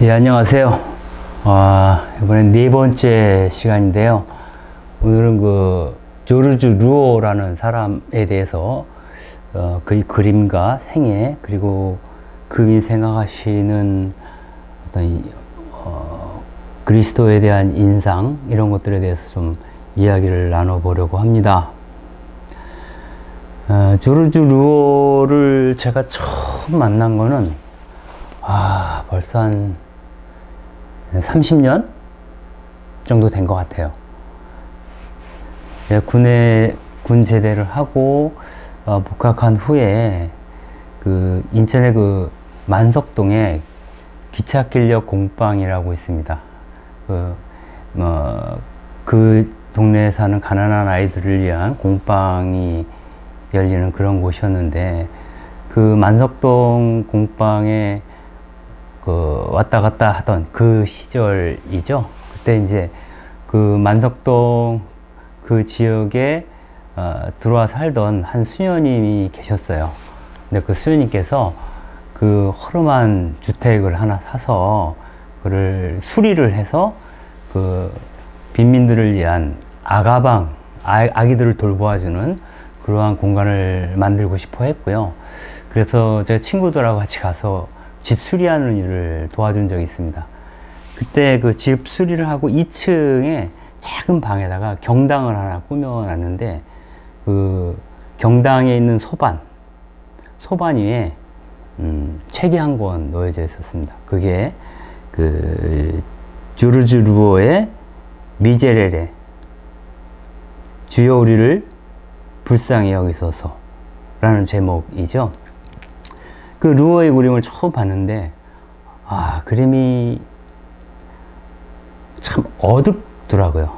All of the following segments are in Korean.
예, 안녕하세요. 이번엔 네 번째 시간인데요. 오늘은 조르주 루오라는 사람에 대해서 그의 그림과 생애, 그리고 그분이 생각하시는 어떤 그리스도에 대한 인상, 이런 것들에 대해서 좀 이야기를 나눠보려고 합니다. 조르주 루오를 제가 처음 만난 거는 벌써 한 30년 정도 된 것 같아요. 군 제대를 하고 복학한 후에 인천의 만석동에 기찻길역 공방이라고 있습니다. 그 동네에 사는 가난한 아이들을 위한 공방이 열리는 그런 곳이었는데, 그 만석동 공방에 왔다 갔다 하던 그 시절이죠. 그때 이제 만석동 그 지역에 들어와 살던 한 수녀님이 계셨어요. 근데 그 수녀님께서 허름한 주택을 하나 사서 그를 수리를 해서 빈민들을 위한 아가방, 아기들을 돌보아주는 그러한 공간을 만들고 싶어 했고요. 그래서 제가 친구들하고 같이 가서 집 수리하는 일을 도와준 적이 있습니다. 그때 집 수리를 하고 2층에 작은 방에다가 경당을 하나 꾸며놨는데, 경당에 있는 소반 위에 책이 한 권 놓여져 있었습니다. 그게 조르주 루오의 미제레레, 주여 우리를 불쌍히 여기소서 라는 제목이죠. 루오의 그림을 처음 봤는데, 그림이 참 어둡더라고요.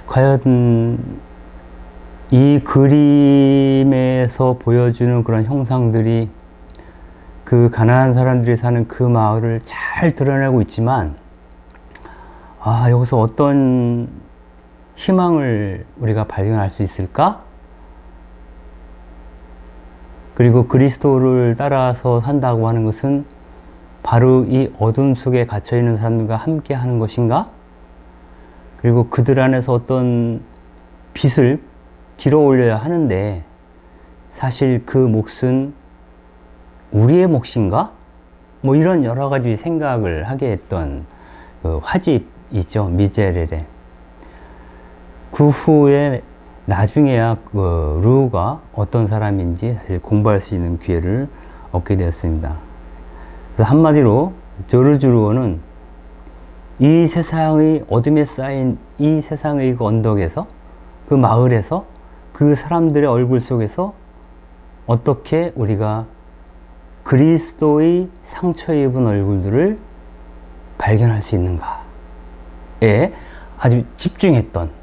과연 이 그림에서 보여주는 그런 형상들이 가난한 사람들이 사는 그 마을을 잘 드러내고 있지만, 여기서 어떤 희망을 우리가 발견할 수 있을까? 그리고 그리스도를 따라서 산다고 하는 것은 바로 이 어둠 속에 갇혀 있는 사람들과 함께 하는 것인가? 그리고 그들 안에서 어떤 빛을 길어 올려야 하는데, 사실 그 몫은 우리의 몫인가? 이런 여러 가지 생각을 하게 했던 화집이죠. 미제레레. 그 후에 나중에야 루오가 어떤 사람인지 사실 공부할 수 있는 기회를 얻게 되었습니다. 그래서 한마디로 조르주 루오는 이 세상의 어둠에 쌓인 이 세상의 언덕에서, 그 마을에서, 그 사람들의 얼굴 속에서 어떻게 우리가 그리스도의 상처 입은 얼굴들을 발견할 수 있는가에 아주 집중했던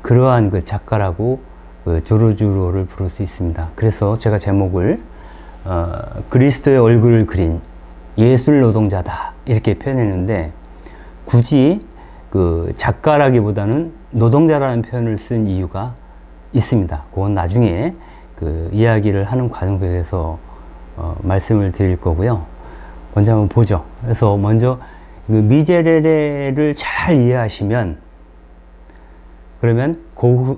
그러한 작가라고 조르주 루오를 부를 수 있습니다. 그래서 제가 제목을 그리스도의 얼굴을 그린 예술 노동자다 이렇게 표현했는데, 굳이 작가라기보다는 노동자라는 표현을 쓴 이유가 있습니다. 그건 나중에 이야기를 하는 과정 속에서 말씀을 드릴 거고요. 먼저 한번 보죠. 그래서 먼저 미제레레를 잘 이해하시면, 그러면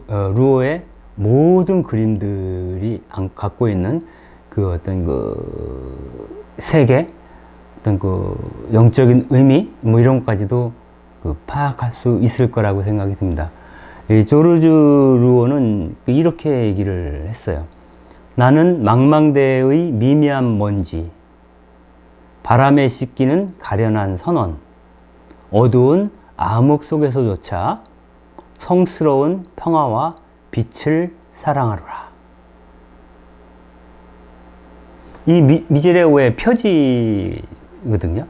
루오의 모든 그림들이 갖고 있는 어떤 세계, 어떤 영적인 의미, 이런 것까지도 파악할 수 있을 거라고 생각이 듭니다. 이 조르주 루오는 이렇게 얘기를 했어요. 나는 망망대해의 미미한 먼지, 바람에 씻기는 가련한 선원, 어두운 암흑 속에서조차 성스러운 평화와 빛을 사랑하노라. 이 미제레오의 표지거든요.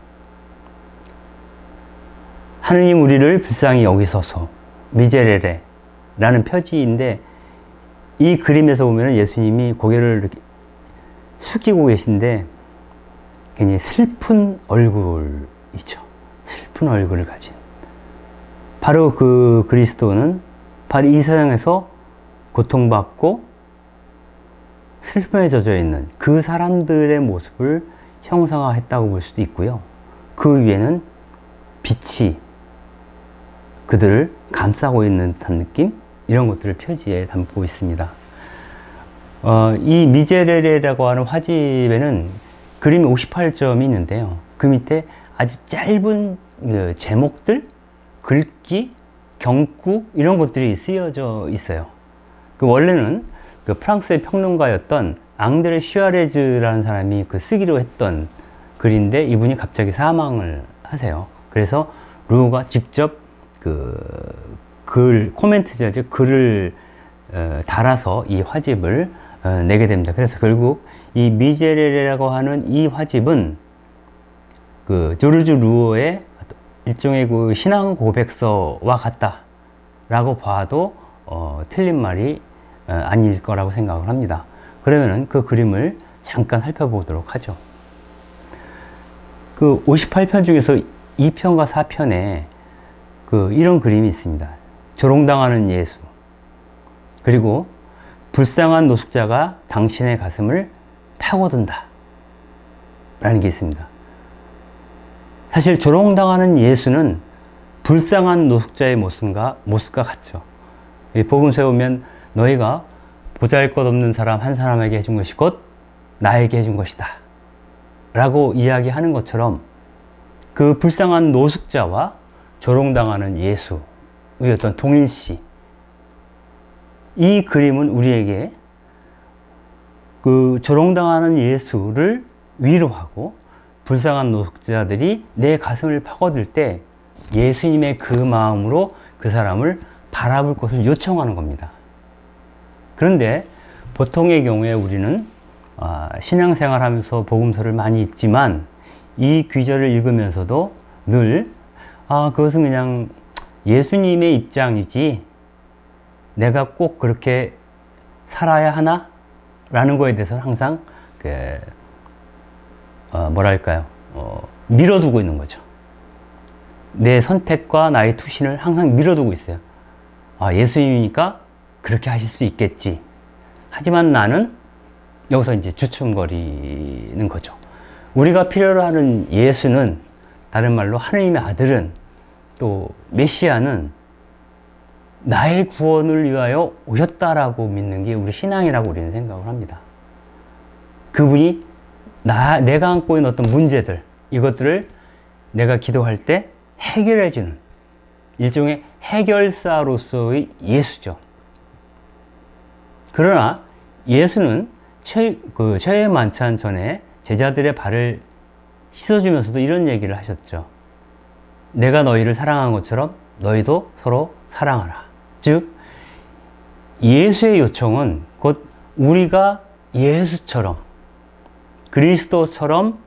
하느님 우리를 불쌍히 여기소서, 미제레레 라는 표지인데, 이 그림에서 보면 예수님이 고개를 이렇게 숙이고 계신데 굉장히 슬픈 얼굴이죠. 슬픈 얼굴을 가진, 바로 그리스도는 바로 이 세상에서 고통받고 슬픔에 젖어 있는 그 사람들의 모습을 형상화했다고 볼 수도 있고요. 그 위에는 빛이 그들을 감싸고 있는 듯한 느낌? 이런 것들을 표지에 담고 있습니다. 이 미제레레라고 하는 화집에는 그림이 58점이 있는데요. 그 밑에 아주 짧은 제목들, 글귀, 경구 이런 것들이 쓰여져 있어요. 원래는 프랑스의 평론가였던 앙드레 슈아레즈라는 사람이 쓰기로 했던 글인데 이분이 갑자기 사망을 하세요. 그래서 르노가 직접 코멘트죠. 글을 달아서 이 화집을 내게 됩니다. 그래서 결국 이 미제레레라고 하는 이 화집은 조르주 르오의 일종의 신앙 고백서와 같다라고 봐도 틀린 말이 아닐 거라고 생각을 합니다. 그러면은 그 그림을 잠깐 살펴보도록 하죠. 58편 중에서 2편과 4편에 이런 그림이 있습니다. 조롱당하는 예수, 그리고 불쌍한 노숙자가 당신의 가슴을 파고든다 라는 게 있습니다. 사실 조롱당하는 예수는 불쌍한 노숙자의 모습과 같죠. 복음서에 보면 너희가 보잘것없는 사람 한 사람에게 해준 것이 곧 나에게 해준 것이다 라고 이야기하는 것처럼 그 불쌍한 노숙자와 조롱당하는 예수의 어떤 동일시, 이 그림은 우리에게 조롱당하는 예수를 위로하고 불쌍한 노숙자들이 내 가슴을 파고들 때 예수님의 그 마음으로 그 사람을 바라볼 것을 요청하는 겁니다. 그런데 보통의 경우에 우리는 신앙생활 하면서 복음서를 많이 읽지만 이 귀절을 읽으면서도 늘 그것은 그냥 예수님의 입장이지 내가 꼭 그렇게 살아야 하나? 라는 거에 대해서는 항상 밀어두고 있는 거죠. 내 선택과 나의 투신을 항상 밀어두고 있어요. 예수님이니까 그렇게 하실 수 있겠지. 하지만 나는 여기서 이제 주춤거리는 거죠. 우리가 필요로 하는 예수는, 다른 말로 하느님의 아들은, 또 메시아는 나의 구원을 위하여 오셨다라고 믿는 게 우리 신앙이라고 우리는 생각을 합니다. 그분이 내가 안고 있는 어떤 문제들, 이것들을 내가 기도할 때 해결해주는 일종의 해결사로서의 예수죠. 그러나 예수는 최후의 만찬 전에 제자들의 발을 씻어주면서도 이런 얘기를 하셨죠. 내가 너희를 사랑한 것처럼 너희도 서로 사랑하라. 즉 예수의 요청은 곧 우리가 예수처럼, 그리스도처럼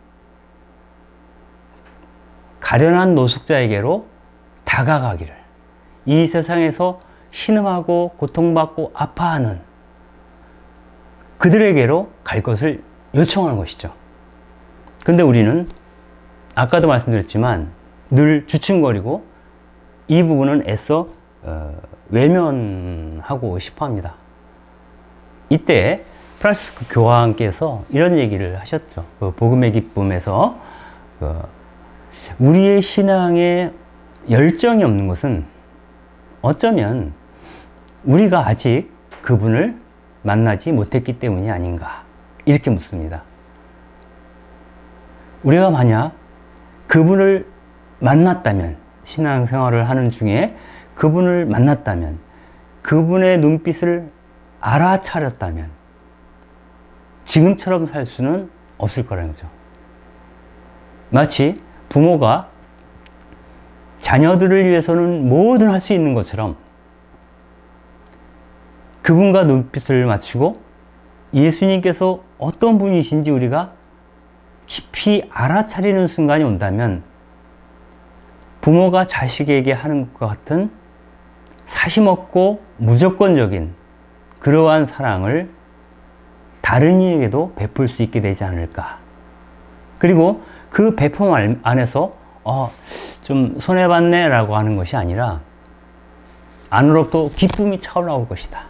가련한 노숙자에게로 다가가기를, 이 세상에서 신음하고 고통받고 아파하는 그들에게로 갈 것을 요청하는 것이죠. 근데 우리는 아까도 말씀드렸지만 늘 주춤거리고 이 부분은 애써 외면하고 싶어 합니다. 이때 프란시스코 교황께서 이런 얘기를 하셨죠. 복음의 기쁨에서 우리의 신앙에 열정이 없는 것은 어쩌면 우리가 아직 그분을 만나지 못했기 때문이 아닌가, 이렇게 묻습니다. 우리가 만약 그분을 만났다면, 신앙생활을 하는 중에 그분을 만났다면, 그분의 눈빛을 알아차렸다면 지금처럼 살 수는 없을 거라는 거죠. 마치 부모가 자녀들을 위해서는 뭐든 할 수 있는 것처럼 그분과 눈빛을 맞추고 예수님께서 어떤 분이신지 우리가 깊이 알아차리는 순간이 온다면 부모가 자식에게 하는 것과 같은 사심없고 무조건적인 그러한 사랑을 다른 이에게도 베풀 수 있게 되지 않을까. 그리고 그 배품 안에서 좀 손해봤네 라고 하는 것이 아니라 안으로부터 기쁨이 차올라올 것이다.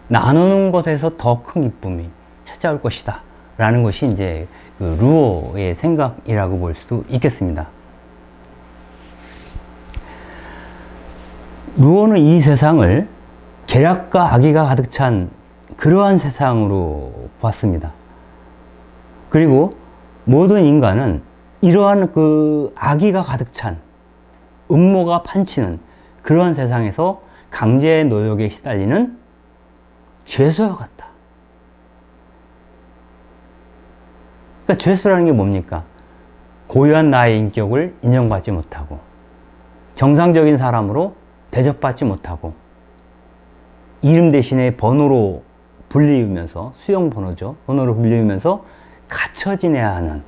나누는 것에서 더 큰 기쁨이 찾아올 것이다 라는 것이 이제 그 루오의 생각이라고 볼 수도 있겠습니다. 루오는 이 세상을 계략과 악의가 가득 찬 그러한 세상으로 봤습니다. 그리고 모든 인간은 이러한 그 악의가 가득 찬 음모가 판치는 그러한 세상에서 강제 노역에 시달리는 죄수와 같다. 그러니까 죄수라는 게 뭡니까? 고유한 나의 인격을 인정받지 못하고 정상적인 사람으로 대접받지 못하고 이름 대신에 번호로 불리우면서 수용 번호죠. 번호로 불리우면서 갇혀 지내야 하는,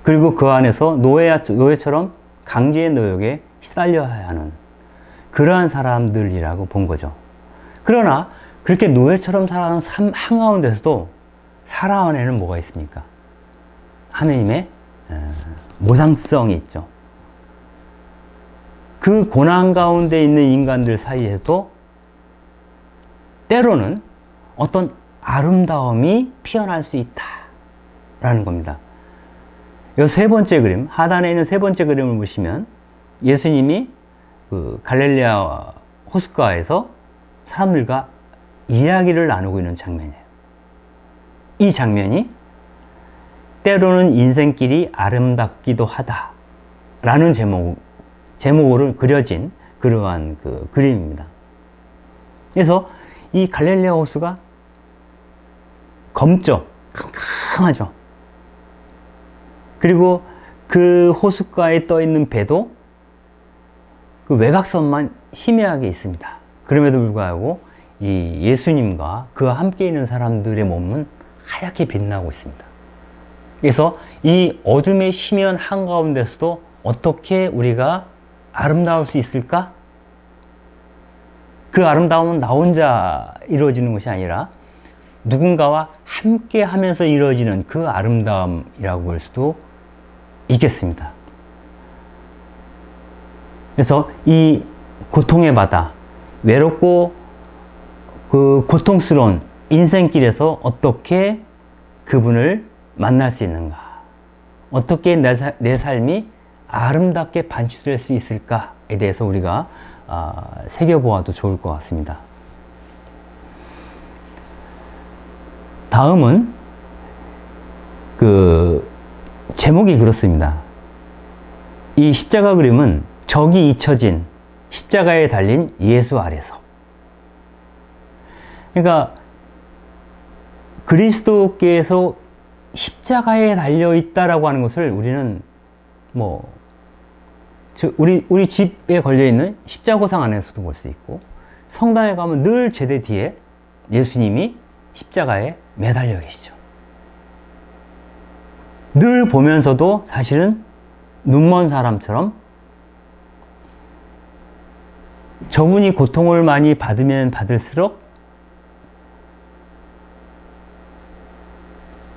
그리고 그 안에서 노예처럼 강제의 노역에 시달려야 하는 그러한 사람들이라고 본 거죠. 그러나 그렇게 노예처럼 살아가는 삶 한가운데서도 사람 안에는 뭐가 있습니까? 하느님의 모상성이 있죠. 그 고난 가운데 있는 인간들 사이에서도 때로는 어떤 아름다움이 피어날 수 있다라는 겁니다. 이 세 번째 그림, 하단에 있는 세 번째 그림을 보시면 예수님이 그 갈릴레아 호숫가에서 사람들과 이야기를 나누고 있는 장면이에요. 이 장면이 때로는 인생길이 아름답기도 하다라는 제목으로 그려진 그러한 그 그림입니다. 그래서 이 갈릴레아 호수가 검죠. 캄캄하죠. 그리고 그 호숫가에 떠 있는 배도 그 외곽선만 희미하게 있습니다. 그럼에도 불구하고 이 예수님과 그와 함께 있는 사람들의 몸은 하얗게 빛나고 있습니다. 그래서 이 어둠의 심연 한가운데서도 어떻게 우리가 아름다울 수 있을까? 그 아름다움은 나 혼자 이루어지는 것이 아니라 누군가와 함께 하면서 이루어지는 그 아름다움이라고 볼 수도 있겠습니다. 그래서 이 고통의 바다, 외롭고 그 고통스러운 인생길에서 어떻게 그분을 만날 수 있는가? 어떻게 내 삶이 아름답게 반출될 수 있을까에 대해서 우리가 새겨보아도 좋을 것 같습니다. 다음은 그 제목이 그렇습니다. 이 십자가 그림은 적이 잊혀진 십자가에 달린 예수 아래서. 그러니까 그리스도께서 십자가에 달려 있다라고 하는 것을 우리는 우리 집에 걸려 있는 십자고상 안에서도 볼 수 있고, 성당에 가면 늘 제대 뒤에 예수님이 십자가에 매달려 계시죠. 늘 보면서도 사실은 눈먼 사람처럼 저분이 고통을 많이 받으면 받을수록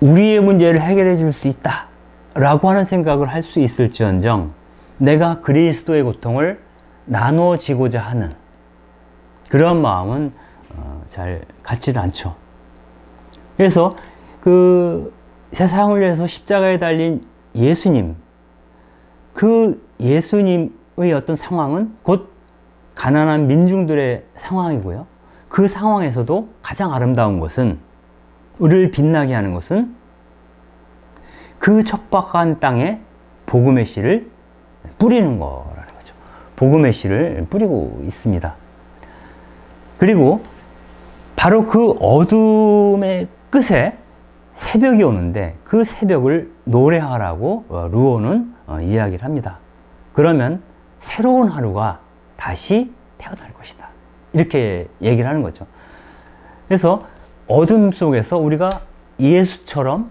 우리의 문제를 해결해 줄 수 있다 라고 하는 생각을 할 수 있을지언정 내가 그리스도의 고통을 나눠지고자 하는 그런 마음은 잘 같지는 않죠. 그래서 그 세상을 위해서 십자가에 달린 예수님, 그 예수님의 어떤 상황은 곧 가난한 민중들의 상황이고요. 그 상황에서도 가장 아름다운 것은, 우리를 빛나게 하는 것은 그 척박한 땅에 복음의 씨를 뿌리는 거라는 거죠. 복음의 씨를 뿌리고 있습니다. 그리고 바로 그 어둠의 끝에 새벽이 오는데 그 새벽을 노래하라고 루오는 이야기를 합니다. 그러면 새로운 하루가 다시 태어날 것이다. 이렇게 얘기를 하는 거죠. 그래서 어둠 속에서 우리가 예수처럼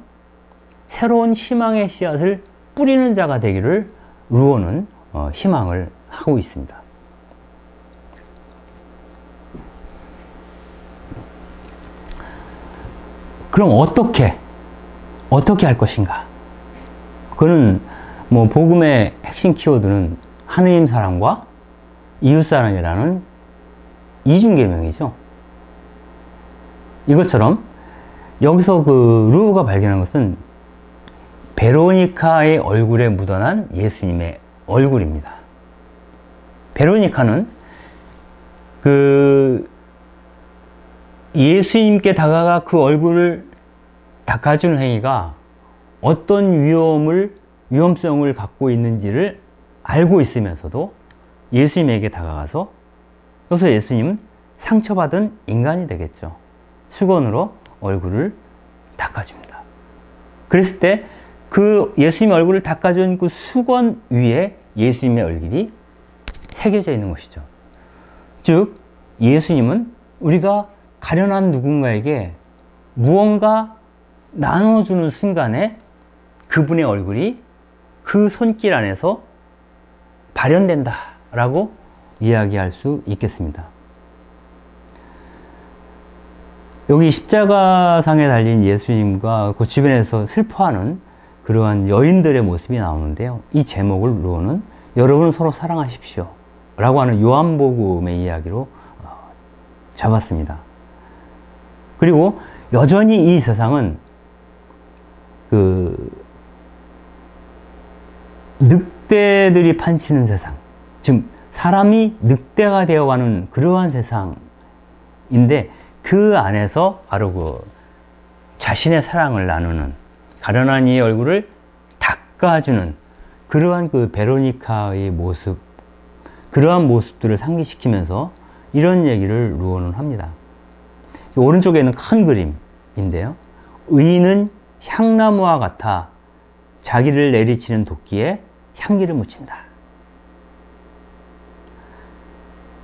새로운 희망의 씨앗을 뿌리는 자가 되기를 루오는 희망을 하고 있습니다. 그럼 어떻게 할 것인가? 그는 복음의 핵심 키워드는 하느님 사랑과 이웃 사랑이라는 이중계명이죠. 이것처럼 여기서 그 루오가 발견한 것은 베로니카의 얼굴에 묻어난 예수님의 얼굴입니다. 베로니카는 그 예수님께 다가가 그 얼굴을 닦아주는 행위가 어떤 위험성을 갖고 있는지를 알고 있으면서도 예수님에게 다가가서, 그래서 예수님은 상처받은 인간이 되겠죠. 수건으로 얼굴을 닦아줍니다. 그랬을 때 그 예수님의 얼굴을 닦아준 그 수건 위에 예수님의 얼굴이 새겨져 있는 것이죠. 즉 예수님은 우리가 가련한 누군가에게 무언가 나눠주는 순간에 그분의 얼굴이 그 손길 안에서 발현된다 라고 이야기할 수 있겠습니다. 여기 십자가상에 달린 예수님과 그 주변에서 슬퍼하는 그러한 여인들의 모습이 나오는데요. 이 제목을 루오는 여러분 서로 사랑하십시오 라고 하는 요한복음의 이야기로 잡았습니다. 그리고 여전히 이 세상은 그 늑대들이 판치는 세상, 즉 사람이 늑대가 되어가는 그러한 세상인데, 그 안에서 바로 그 자신의 사랑을 나누는, 가련한 이의 얼굴을 닦아주는 그러한 그 베로니카의 모습, 그러한 모습들을 상기시키면서 이런 얘기를 루오는 합니다. 오른쪽에 있는 큰 그림인데요. 의인은 향나무와 같아 자기를 내리치는 도끼에 향기를 묻힌다.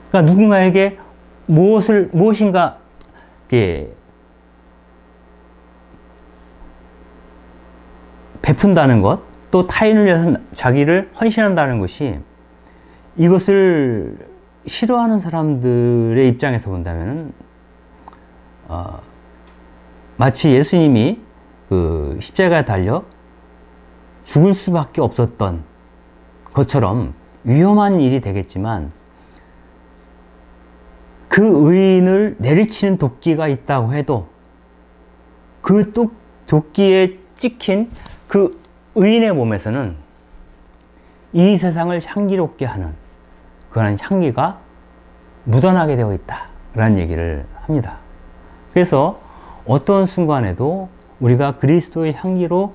그러니까 누군가에게 무엇인가 베푼다는 것, 또 타인을 위해서 자기를 헌신한다는 것이, 이것을 싫어하는 사람들의 입장에서 본다면은 마치 예수님이 그 십자가에 달려 죽을 수밖에 없었던 것처럼 위험한 일이 되겠지만, 그 의인을 내리치는 도끼가 있다고 해도 그 도끼에 찍힌 그 의인의 몸에서는 이 세상을 향기롭게 하는 그런 향기가 묻어나게 되어 있다 라는 얘기를 합니다. 그래서 어떤 순간에도 우리가 그리스도의 향기로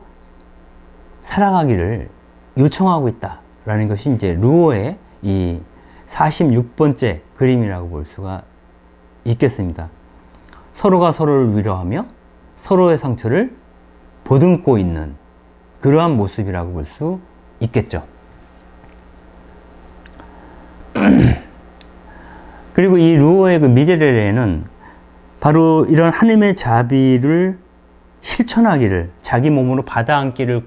살아가기를 요청하고 있다 라는 것이 이제 루오의 이 46번째 그림이라고 볼 수가 있겠습니다. 서로가 서로를 위로하며 서로의 상처를 보듬고 있는 그러한 모습이라고 볼 수 있겠죠. 그리고 이 루오의 그 미제레레는 바로 이런 하나님의 자비를 실천하기를, 자기 몸으로 받아안기를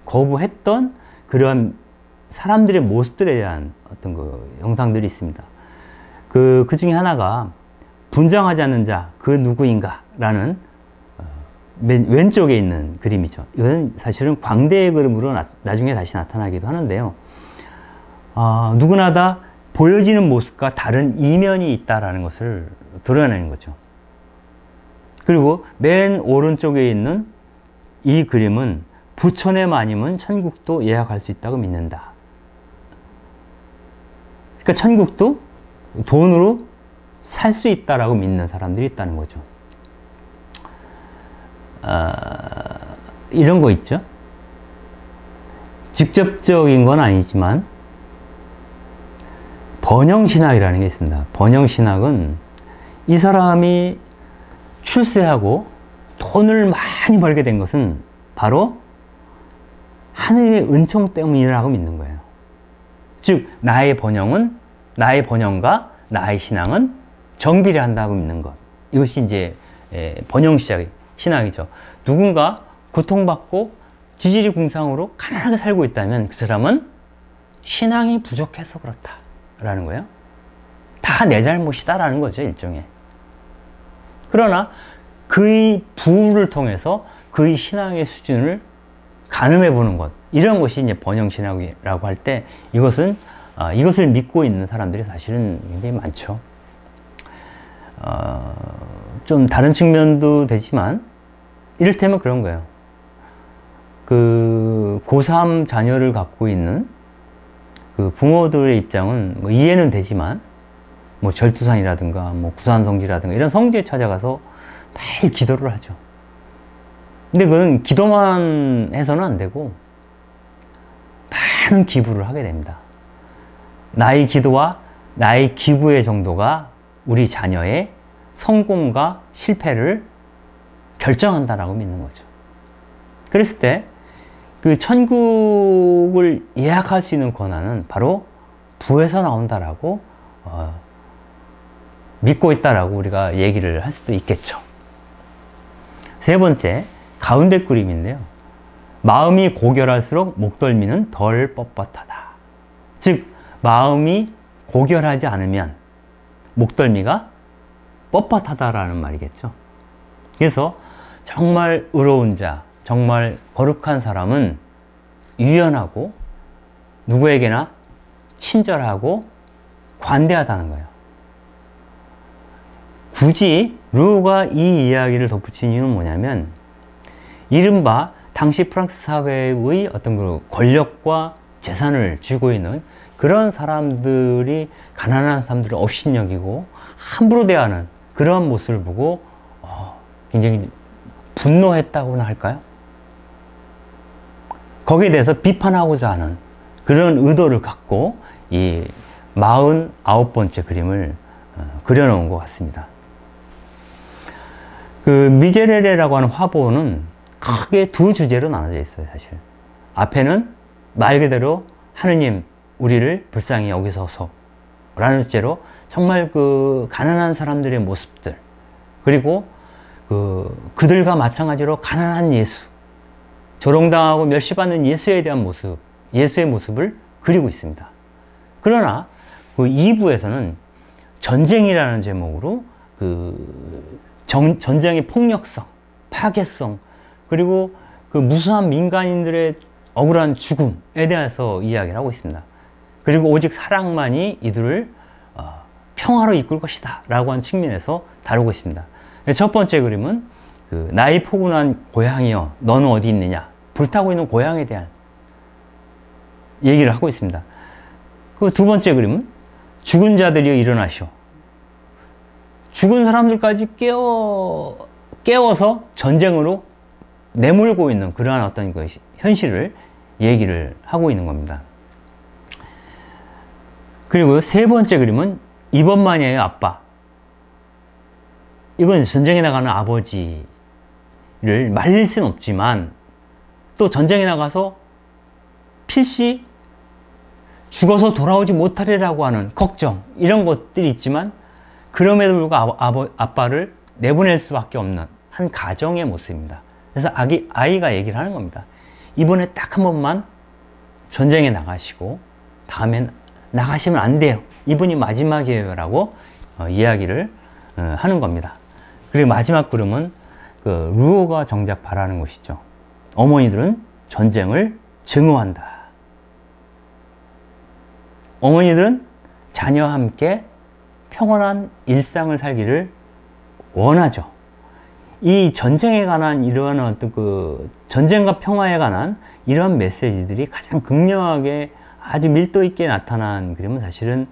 거부했던 그러한 사람들의 모습들에 대한 어떤 그 영상들이 있습니다. 그 중에 하나가 분장하지 않는 자, 그 누구인가 라는 맨 왼쪽에 있는 그림이죠. 이건 사실은 광대의 그림으로 나중에 다시 나타나기도 하는데요. 누구나 다 보여지는 모습과 다른 이면이 있다라는 것을 드러내는 거죠. 그리고 맨 오른쪽에 있는 이 그림은 부천에 아니면 천국도 예약할 수 있다고 믿는다. 그러니까 천국도 돈으로 살 수 있다라고 믿는 사람들이 있다는 거죠. 이런 거 있죠. 직접적인 건 아니지만 번영신학이라는 게 있습니다. 번영신학은 이 사람이 출세하고 돈을 많이 벌게 된 것은 바로 하늘의 은총 때문이라고 믿는 거예요. 즉 나의 번영과 나의 신앙은 정비례한다고 믿는 것. 이것이 이제 번영신학이죠. 누군가 고통받고 지지리궁상으로 가난하게 살고 있다면 그 사람은 신앙이 부족해서 그렇다라는 거예요. 다 내 잘못이다라는 거죠, 일종의. 그러나 그의 부를 통해서 그의 신앙의 수준을 가늠해 보는 것, 이런 것이 이제 번영신학이라고 할 때 이것을 믿고 있는 사람들이 사실은 굉장히 많죠. 좀 다른 측면도 되지만 이를테면 그런 거예요. 그 고3 자녀를 갖고 있는 그 부모들의 입장은 뭐 이해는 되지만 뭐 절두산이라든가 뭐 구산성지라든가 이런 성지에 찾아가서 매일 기도를 하죠. 근데 그건 기도만 해서는 안 되고 많은 기부를 하게 됩니다. 나의 기도와 나의 기부의 정도가 우리 자녀의 성공과 실패를 결정한다라고 믿는 거죠. 그랬을 때 그 천국을 예약할 수 있는 권한은 바로 부에서 나온다라고 믿고 있다라고 우리가 얘기를 할 수도 있겠죠. 세 번째, 가운데 그림인데요. 마음이 고결할수록 목덜미는 덜 뻣뻣하다. 즉, 마음이 고결하지 않으면 목덜미가 뻣뻣하다라는 말이겠죠. 그래서 정말 의로운 자, 정말 거룩한 사람은 유연하고 누구에게나 친절하고 관대하다는 거예요. 굳이 르오가 이 이야기를 덧붙인 이유는 뭐냐면 이른바 당시 프랑스 사회의 어떤 그 권력과 재산을 쥐고 있는 그런 사람들이 가난한 사람들을 업신여기고 함부로 대하는 그런 모습을 보고 굉장히 분노했다고나 할까요? 거기에 대해서 비판하고자 하는 그런 의도를 갖고 이 49번째 그림을 그려놓은 것 같습니다. 그 미제레레라고 하는 화보는 크게 두 주제로 나눠져 있어요, 사실. 앞에는 말 그대로 하느님 우리를 불쌍히 여기소서 라는 주제로 정말 그 가난한 사람들의 모습들, 그리고 그들과 마찬가지로 가난한 예수, 조롱당하고 멸시받는 예수에 대한 모습, 예수의 모습을 그리고 있습니다. 그러나 그 2부에서는 전쟁이라는 제목으로 전쟁의 폭력성, 파괴성, 그리고 그 무수한 민간인들의 억울한 죽음에 대해서 이야기를 하고 있습니다. 그리고 오직 사랑만이 이들을 평화로 이끌 것이다 라고 하는 측면에서 다루고 있습니다. 첫 번째 그림은 나의 포근한 고향이여 너는 어디 있느냐, 불타고 있는 고향에 대한 얘기를 하고 있습니다. 그 두 번째 그림은 죽은 자들이여 일어나시오. 죽은 사람들까지 깨워서 전쟁으로 내몰고 있는 그러한 어떤 그 현실을 얘기를 하고 있는 겁니다. 그리고 세 번째 그림은 이번만이에요 아빠. 이건 전쟁에 나가는 아버지를 말릴 수는 없지만 또 전쟁에 나가서 필시 죽어서 돌아오지 못하리라고 하는 걱정, 이런 것들이 있지만 그럼에도 불구하고 아빠를 내보낼 수밖에 없는 한 가정의 모습입니다. 그래서 아이가 얘기를 하는 겁니다. 이번에 딱 한 번만 전쟁에 나가시고 다음엔 나가시면 안 돼요. 이분이 마지막이에요 라고 이야기를 하는 겁니다. 그리고 마지막 그림은 르오가 정작 바라는 것이죠. 어머니들은 전쟁을 증오한다. 어머니들은 자녀와 함께 평온한 일상을 살기를 원하죠. 이 전쟁에 관한 이러한 어떤 전쟁과 평화에 관한 이러한 메시지들이 가장 극명하게 아주 밀도 있게 나타난 그림은 사실은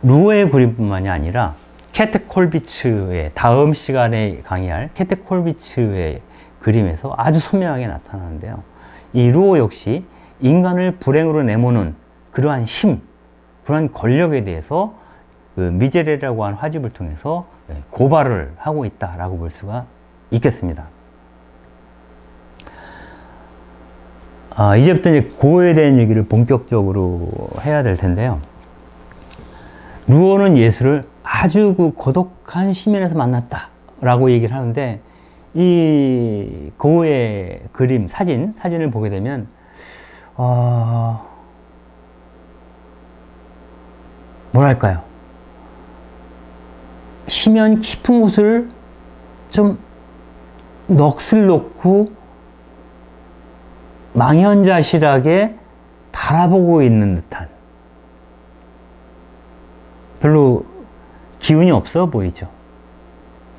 르오의 그림뿐만이 아니라 캐트 콜비츠의 다음 시간에 강의할 캐트 콜비츠의 그림에서 아주 선명하게 나타나는데요. 이 르오 역시 인간을 불행으로 내모는 그러한 힘, 그러한 권력에 대해서 미제레라고 하는 화집을 통해서 고발을 하고 있다라고 볼 수가 있겠습니다. 이제부터 이제 고에 대한 얘기를 본격적으로 해야 될 텐데요. 르오는 예수를 아주 고독한 심연에서 만났다라고 얘기를 하는데, 이 고의 그림, 사진을 보게 되면 뭐랄까요? 심연 깊은 곳을 좀 넋을 놓고 망연자실하게 바라보고 있는 듯한, 별로 기운이 없어 보이죠.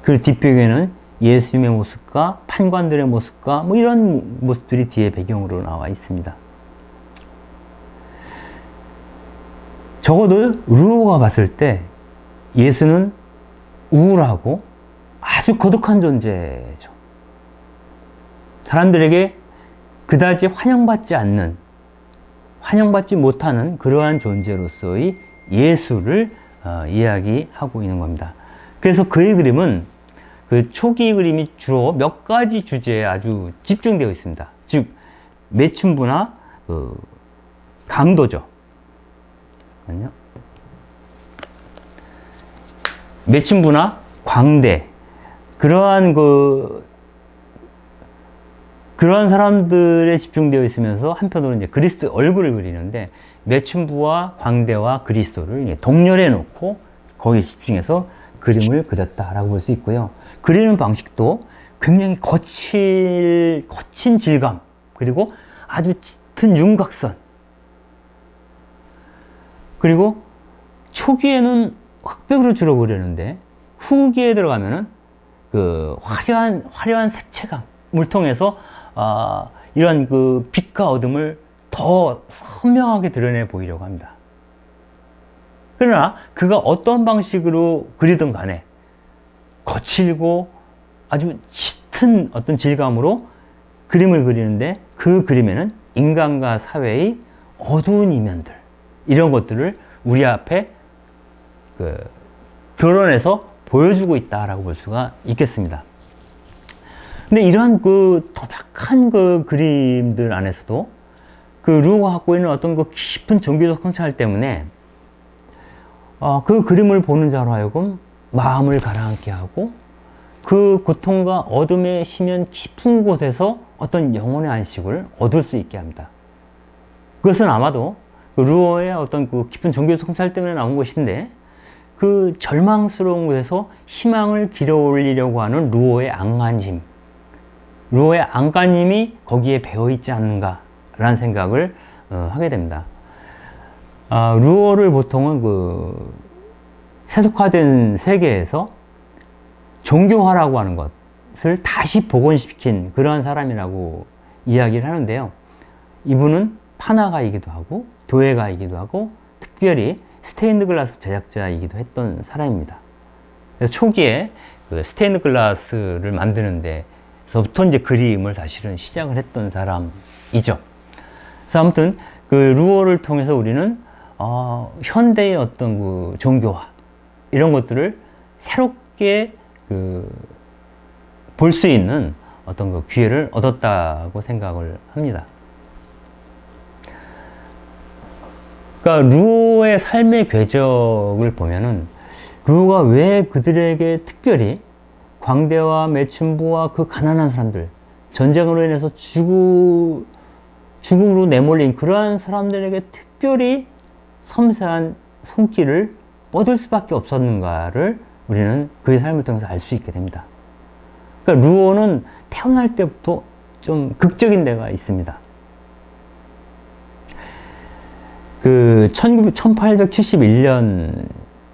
그 뒷배경에는 예수님의 모습과 판관들의 모습과 뭐 이런 모습들이 뒤에 배경으로 나와 있습니다. 적어도 루오가 봤을 때 예수는 우울하고 아주 거룩한 존재죠. 사람들에게 그다지 환영받지 못하는 그러한 존재로서의 예수를 이야기하고 있는 겁니다. 그래서 그의 그림은 그 초기 그림이 주로 몇 가지 주제에 아주 집중되어 있습니다. 즉 매춘부나 그 강도죠. 매춘부나 광대, 그러한 그러한 사람들에 집중되어 있으면서 한편으로 이제 그리스도의 얼굴을 그리는데, 매춘부와 광대와 그리스도를 동렬해 놓고 거기에 집중해서 그림을 그렸다라고 볼 수 있고요. 그리는 방식도 굉장히 거친 질감, 그리고 아주 짙은 윤곽선, 그리고 초기에는 흑백으로 주로 그리는데 후기에 들어가면은 그 화려한 색채감을 통해서 이런 그 빛과 어둠을 더 선명하게 드러내 보이려고 합니다. 그러나 그가 어떤 방식으로 그리든 간에 거칠고 아주 짙은 어떤 질감으로 그림을 그리는데, 그 그림에는 인간과 사회의 어두운 이면들, 이런 것들을 우리 앞에 드러내서 보여주고 있다라고 볼 수가 있겠습니다. 근데 이러한 그 도박한 그 그림들 안에서도 그 루오가 갖고 있는 어떤 그 깊은 종교적 성찰 때문에 그 그림을 보는 자로 하여금 마음을 가라앉게 하고, 그 고통과 어둠의 심연 깊은 곳에서 어떤 영혼의 안식을 얻을 수 있게 합니다. 그것은 아마도 그 루오의 어떤 그 깊은 종교적 성찰 때문에 나온 것인데, 그 절망스러운 곳에서 희망을 길어올리려고 하는 루오의 안간힘이 거기에 배어있지 않는가라는 생각을 하게 됩니다. 루오를 보통은 그 세속화된 세계에서 종교화라고 하는 것을 다시 복원시킨 그러한 사람이라고 이야기를 하는데요. 이분은 판화가이기도 하고 도예가이기도 하고 특별히 스테인드 글라스 제작자이기도 했던 사람입니다. 그래서 초기에 그 스테인드 글라스를 만드는 데서부터 이제 그림을 사실은 시작을 했던 사람이죠. 그래서 아무튼 그 루오를 통해서 우리는 현대의 어떤 그 종교화, 이런 것들을 새롭게 볼 수 있는 어떤 그 기회를 얻었다고 생각을 합니다. 그러니까 루오의 삶의 궤적을 보면은, 루오가 왜 그들에게 특별히 광대와 매춘부와 그 가난한 사람들, 전쟁으로 인해서 죽음으로 내몰린 그러한 사람들에게 특별히 섬세한 손길을 뻗을 수밖에 없었는가를 우리는 그의 삶을 통해서 알 수 있게 됩니다. 그러니까 루오는 태어날 때부터 좀 극적인 데가 있습니다. 그 1871년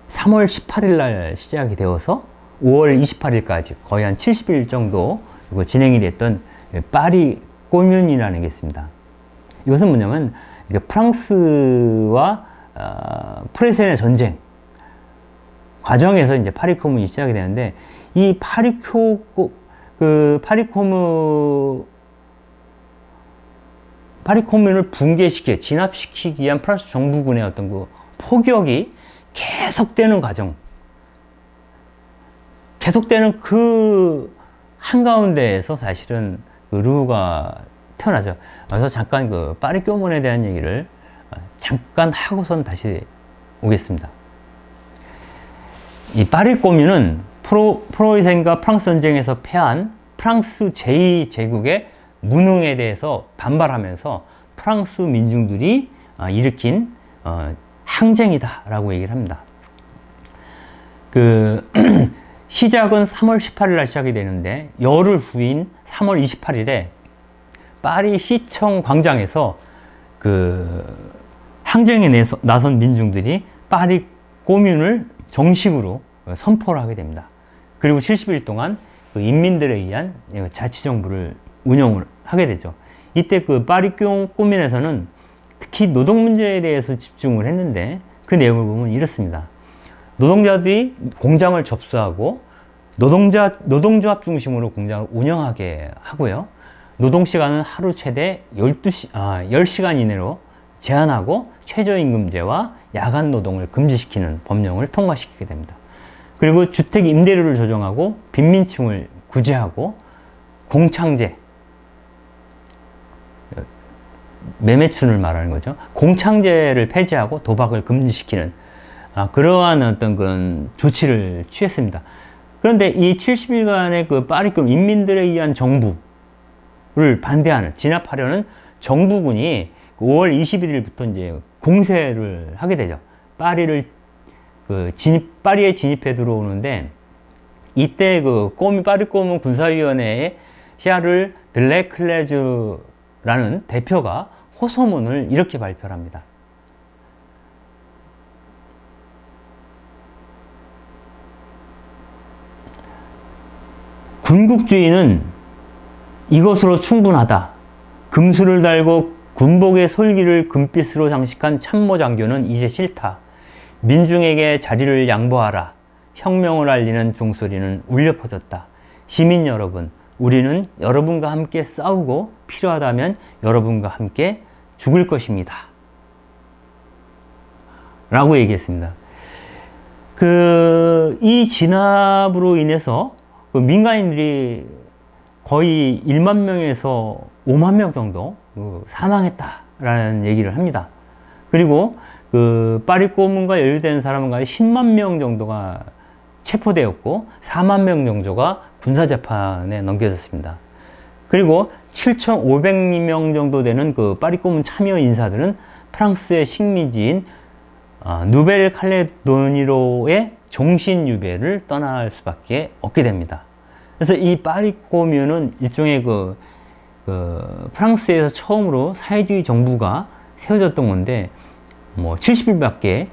3월 18일 날 시작이 되어서 5월 28일까지 거의 한 70일 정도 진행이 됐던 파리 꼬뮌이라는 게 있습니다. 이것은 뭐냐면 프랑스와 프레센의 전쟁 과정에서 이제 파리 코뮌이 시작이 되는데, 이 파리 코뮌을 진압시키기 위한 프랑스 정부군의 어떤 그 포격이 계속되는 과정, 계속되는 그 한가운데에서 사실은 그 루오가 태어나죠. 그래서 잠깐 그 파리 꼬뮌에 대한 얘기를 잠깐 하고선 다시 오겠습니다. 이 파리 꼬뮌은 프로이센과 프랑스 전쟁에서 패한 프랑스 제2제국의 무능에 대해서 반발하면서 프랑스 민중들이 일으킨 항쟁이다 라고 얘기를 합니다. 그 시작은 3월 18일 날 시작이 되는데, 열흘 후인 3월 28일에 파리 시청 광장에서 그 항쟁에 나선 민중들이 파리 꼬뮌을 정식으로 선포를 하게 됩니다. 그리고 70일 동안 그 인민들에 의한 자치정부를 운영을 하게 되죠. 이때 그 파리 꼬민에서는 특히 노동 문제에 대해서 집중을 했는데 그 내용을 보면 이렇습니다. 노동자들이 공장을 접수하고 노동조합 중심으로 공장을 운영하게 하고요. 노동시간은 하루 최대 10시간 이내로 제한하고 최저임금제와 야간 노동을 금지시키는 법령을 통과시키게 됩니다. 그리고 주택 임대료를 조정하고 빈민층을 구제하고 공창제, 매매춘을 말하는 거죠. 공창제를 폐지하고 도박을 금지시키는 그러한 어떤 그런 조치를 취했습니다. 그런데 이 70일간의 그 파리권 인민들에 의한 정부를 반대하는, 진압하려는 정부군이 5월 21일부터 이제 공세를 하게 되죠. 파리에 진입해 들어오는데, 이때 그 파리 꼬문 군사위원회의 샤를 들레클레즈라는 대표가 호소문을 이렇게 발표를 합니다. 군국주의는 이것으로 충분하다. 금수를 달고 군복의 솔기를 금빛으로 장식한 참모 장교는 이제 싫다. 민중에게 자리를 양보하라. 혁명을 알리는 종소리는 울려 퍼졌다. 시민 여러분, 우리는 여러분과 함께 싸우고 필요하다면 여러분과 함께 죽을 것입니다. 라고 얘기했습니다. 이 진압으로 인해서 민간인들이 거의 1만 명에서 5만 명 정도 사망했다라는 얘기를 합니다. 그리고 파리 꼬문과 연루된 사람은 10만 명 정도가 체포되었고 4만 명 정도가 군사재판에 넘겨졌습니다. 그리고 7,500명 정도 되는 파리 꼬문 참여 인사들은 프랑스의 식민지인 누벨 칼레도니로의 종신유배를 떠날 수밖에 없게 됩니다. 그래서 이 파리 꼬뮌은 일종의 프랑스에서 처음으로 사회주의 정부가 세워졌던 건데, 70일밖에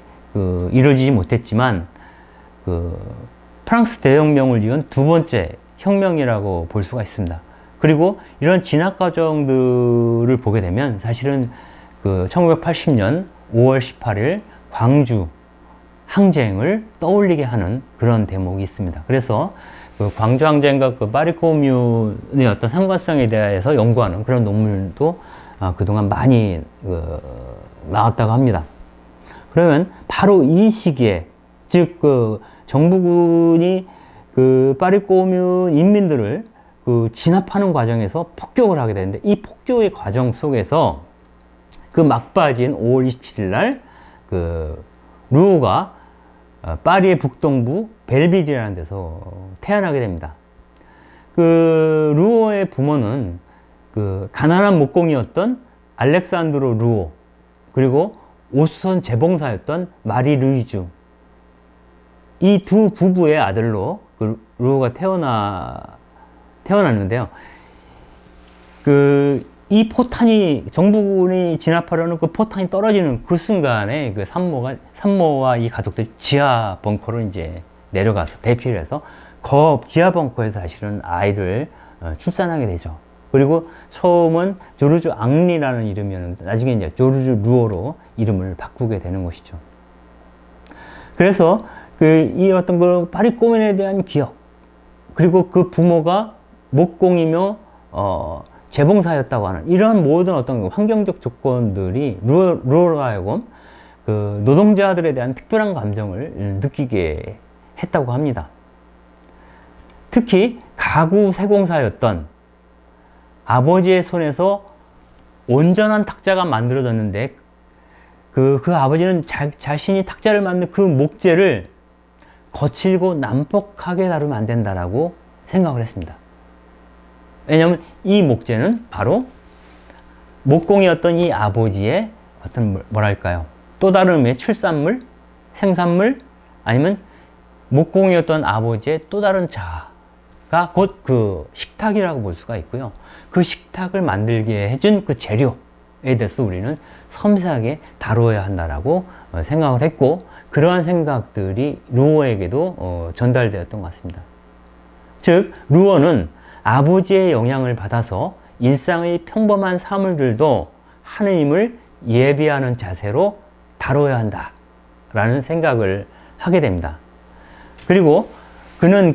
이루어지지 못했지만, 프랑스 대혁명을 이은 두 번째 혁명이라고 볼 수가 있습니다. 그리고 이런 진압 과정들을 보게 되면 사실은 1980년 5월 18일 광주 항쟁을 떠올리게 하는 그런 대목이 있습니다. 그래서 광주 항쟁과 파리 꼬뮌의 어떤 상관성에 대해서 연구하는 그런 논문도 그동안 많이 나왔다고 합니다. 그러면 바로 이 시기에, 즉 정부군이 파리 꼬뮌 인민들을 진압하는 과정에서 폭격을 하게 되는데, 이 폭격의 과정 속에서 막바지인 5월 27일 날 루오가 파리의 북동부 벨비디라는 데서 태어나게 됩니다. 루오의 부모는 가난한 목공이었던 알렉산드로 루오, 그리고 오수선 재봉사였던 마리 루이주, 이 두 부부의 아들로 루오가 태어났는데요. 이 포탄이, 정부군이 진압하려는 포탄이 떨어지는 그 순간에 산모와 이 가족들이 지하 벙커로 이제 내려가서 대피를 해서 지하 벙커에서 사실은 아이를 출산하게 되죠. 그리고 처음은 조르주 앙리라는 이름이었는데 나중에 이제 조르주 루오로 이름을 바꾸게 되는 것이죠. 그래서 이 어떤 파리 꼬뮌에 대한 기억, 그리고 그 부모가 목공이며 재봉사였다고 하는 이런 모든 어떤 환경적 조건들이 루오로 하여금 노동자들에 대한 특별한 감정을 느끼게 했다고 합니다. 특히 가구 세공사였던 아버지의 손에서 온전한 탁자가 만들어졌는데 그 아버지는 자신이 탁자를 만든 그 목재를 거칠고 난폭하게 다루면 안 된다라고 생각을 했습니다. 왜냐하면 이 목재는 바로 목공이었던 이 아버지의 어떤 뭐랄까요, 또 다른 의미의 출산물, 생산물, 아니면 목공이었던 아버지의 또 다른 자아가 곧 식탁이라고 볼 수가 있고요. 그 식탁을 만들게 해준 재료, 대해서 우리는 섬세하게 다뤄야 한다라고 생각을 했고, 그러한 생각들이 루오에게도 전달되었던 것 같습니다. 즉, 루오는 아버지의 영향을 받아서 일상의 평범한 사물들도 하느님을 예비하는 자세로 다뤄야 한다라는 생각을 하게 됩니다. 그리고 그는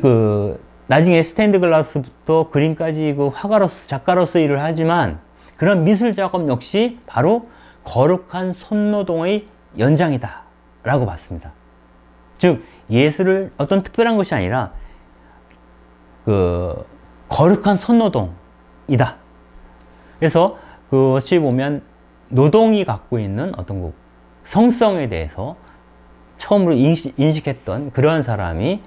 나중에 스테인드 글라스부터 그림까지 화가로서, 작가로서 일을 하지만 그런 미술 작업 역시 바로 거룩한 손노동의 연장이다 라고 봤습니다. 즉, 예술을 어떤 특별한 것이 아니라 거룩한 손노동이다. 그래서 어찌 보면 노동이 갖고 있는 어떤 성성에 대해서 처음으로 인식했던 그러한 사람이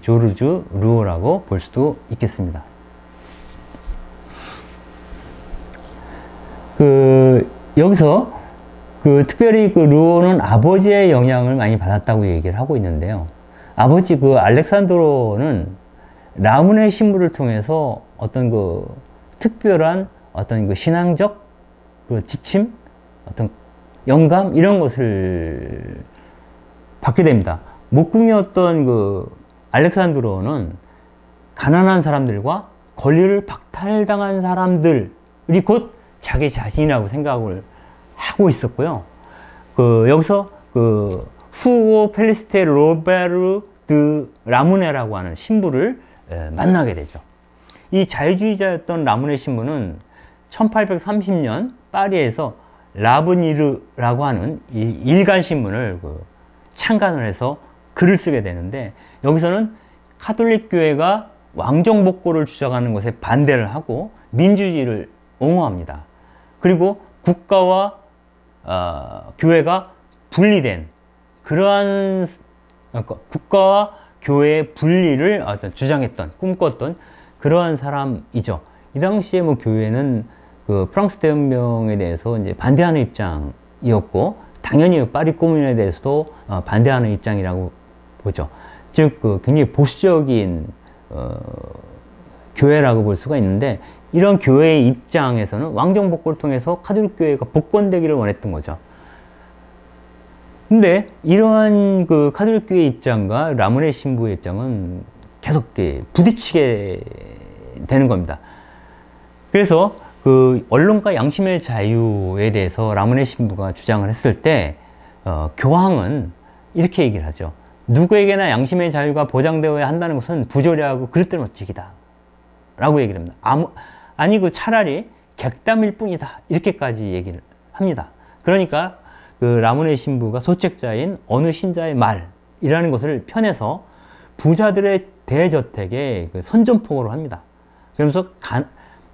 조르주 루오라고 볼 수도 있겠습니다. 여기서 특별히 루오는 아버지의 영향을 많이 받았다고 얘기를 하고 있는데요. 아버지 알렉산드로는 라문의 신부를 통해서 어떤 특별한 어떤 신앙적 지침, 어떤 영감 이런 것을 받게 됩니다. 목궁이었던 알렉산드로는 가난한 사람들과 권리를 박탈당한 사람들이 곧 자기 자신이라고 생각을 하고 있었고요. 여기서 후고 펠리스테 로베르 드 라무네라고 하는 신부를 만나게 되죠. 이 자유주의자였던 라무네 신부는 1830년 파리에서 라브니르라고 하는 이 일간 신문을 창간을 해서 글을 쓰게 되는데, 여기서는 카톨릭 교회가 왕정복고를 주장하는 것에 반대를 하고 민주주의를 옹호합니다. 그리고 국가와 교회가 분리된 그러한 국가와 교회의 분리를 주장했던, 꿈꿨던 그러한 사람이죠. 이 당시에 교회는 프랑스 대혁명에 대해서 이제 반대하는 입장이었고, 당연히 파리 코뮌에 대해서도 반대하는 입장이라고 보죠. 즉 굉장히 보수적인 교회라고 볼 수가 있는데, 이런 교회의 입장에서는 왕정복고를 통해서 카톨릭 교회가 복권되기를 원했던 거죠. 근데 이러한 카톨릭 교회의 입장과 라무네 신부의 입장은 계속 부딪히게 되는 겁니다. 그래서 언론과 양심의 자유에 대해서 라무네 신부가 주장을 했을 때 교황은 이렇게 얘기를 하죠. 누구에게나 양심의 자유가 보장되어야 한다는 것은 부조리하고 그릇된 어찌기다 라고 얘기를 합니다. 아니 차라리 객담일 뿐이다 이렇게까지 얘기를 합니다. 그러니까 라무네 신부가 소책자인 어느 신자의 말이라는 것을 펴내서 부자들의 대저택에 선전포고를 합니다. 그러면서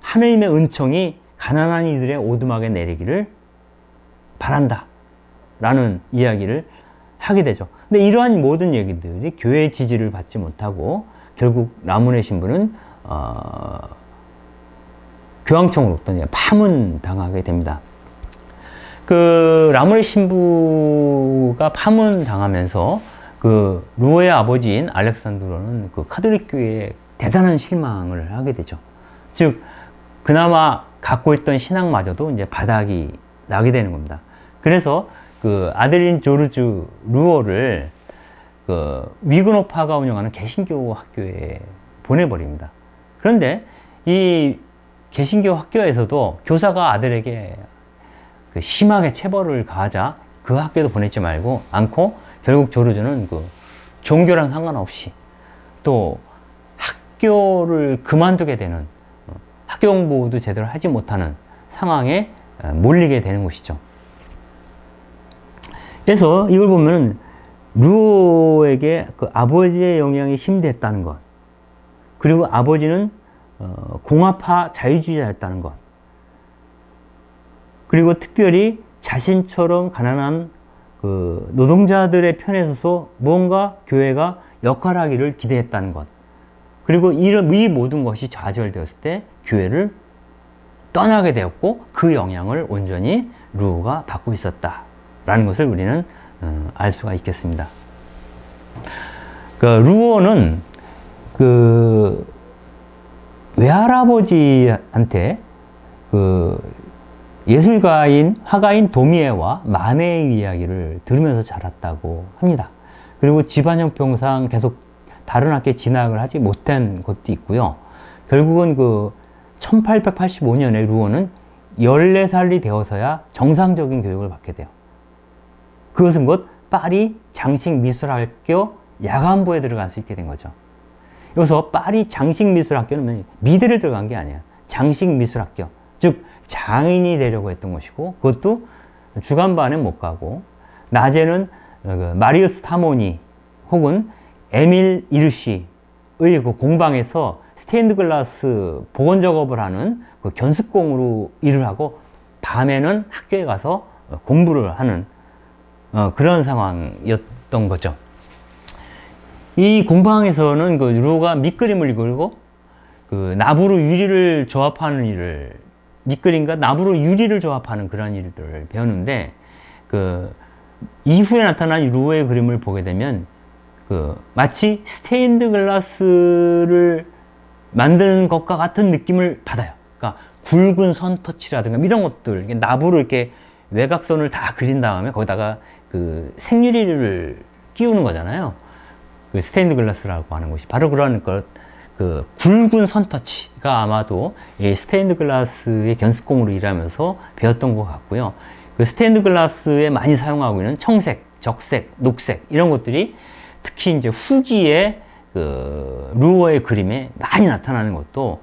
하느님의 은총이 가난한 이들의 오두막에 내리기를 바란다 라는 이야기를 하게 되죠. 근데 이러한 모든 얘기들이 교회의 지지를 받지 못하고 결국 라무네 신부는 교황청으로부터 파문당하게 됩니다. 라무네 신부가 파문당하면서 루오의 아버지인 알렉산드로는 카톨릭 교회에 대단한 실망을 하게 되죠. 즉 그나마 갖고 있던 신앙마저도 이제 바닥이 나게 되는 겁니다. 그래서 아들인 조르주 루오를 위그노파가 운영하는 개신교 학교에 보내버립니다. 그런데 이 개신교 학교에서도 교사가 아들에게 심하게 체벌을 가하자 그 학교도 보내지 않고 결국 조르주는 종교랑 상관없이 또 학교를 그만두게 되는, 학교 공부도 제대로 하지 못하는 상황에 몰리게 되는 것이죠. 그래서 이걸 보면 루오에게 아버지의 영향이 심대했다는 것, 그리고 아버지는 공화파 자유주의자였다는 것, 그리고 특별히 자신처럼 가난한 노동자들의 편에 서서 무언가 교회가 역할하기를 기대했다는 것, 그리고 이 모든 것이 좌절되었을 때 교회를 떠나게 되었고 그 영향을 온전히 루오가 받고 있었다라는 것을 우리는 알 수가 있겠습니다. 루오는 외할아버지한테 예술가인 화가인 도미에와 마네의 이야기를 들으면서 자랐다고 합니다. 그리고 집안 형편상 계속 다른 학교에 진학을 하지 못한 것도 있고요. 결국은 그 1885년에 루오는 14살이 되어서야 정상적인 교육을 받게 돼요. 그것은 곧 파리 장식미술학교 야간부에 들어갈 수 있게 된 거죠. 여기서 파리 장식미술학교는 미대를 들어간 게 아니에요. 장식미술학교, 즉 장인이 되려고 했던 것이고, 그것도 주간반은 못 가고 낮에는 마리우스 타모니 혹은 에밀 이르시의 그 공방에서 스테인드 글라스 복원 작업을 하는 그 견습공으로 일을 하고, 밤에는 학교에 가서 공부를 하는 그런 상황이었던 거죠. 이 공방에서는 그 루오가 밑그림을 그리고 그 나부로 유리를 조합하는 일을, 밑그림과 나부로 유리를 조합하는 그런 일들을 배우는데, 그 이후에 나타난 루오의 그림을 보게 되면 그 마치 스테인드 글라스를 만드는 것과 같은 느낌을 받아요. 그러니까 굵은 선터치라든가 이런 것들, 나부로 이렇게 외곽선을 다 그린 다음에 거기다가 그 생유리를 끼우는 거잖아요. 그 스테인드 글라스라고 하는 것이 바로 그런 것, 그 굵은 선터치가 아마도 이 스테인드 글라스의 견습공으로 일하면서 배웠던 것 같고요. 그 스테인드 글라스에 많이 사용하고 있는 청색, 적색, 녹색 이런 것들이 특히 이제 후기에 그 루오의 그림에 많이 나타나는 것도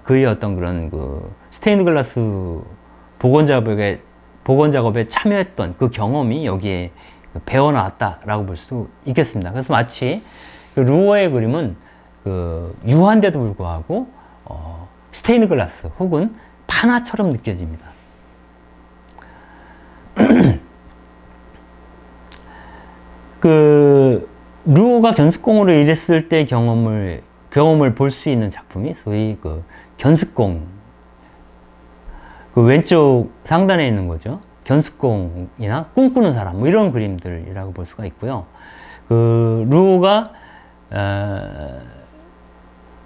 그의 어떤 그런 그 스테인드 글라스 복원 작업에 참여했던 그 경험이 여기에 배워나왔다라고 볼 수 있겠습니다. 그래서 마치 그 루오의 그림은 그 유한데도 불구하고 스테인드 글라스 혹은 판화처럼 느껴집니다. 그 루오가 견습공으로 일했을 때 경험을 볼 수 있는 작품이 소위 그 견습공, 그 왼쪽 상단에 있는 거죠. 견습공이나 꿈꾸는 사람 뭐 이런 그림들이라고 볼 수가 있고요. 그 루오가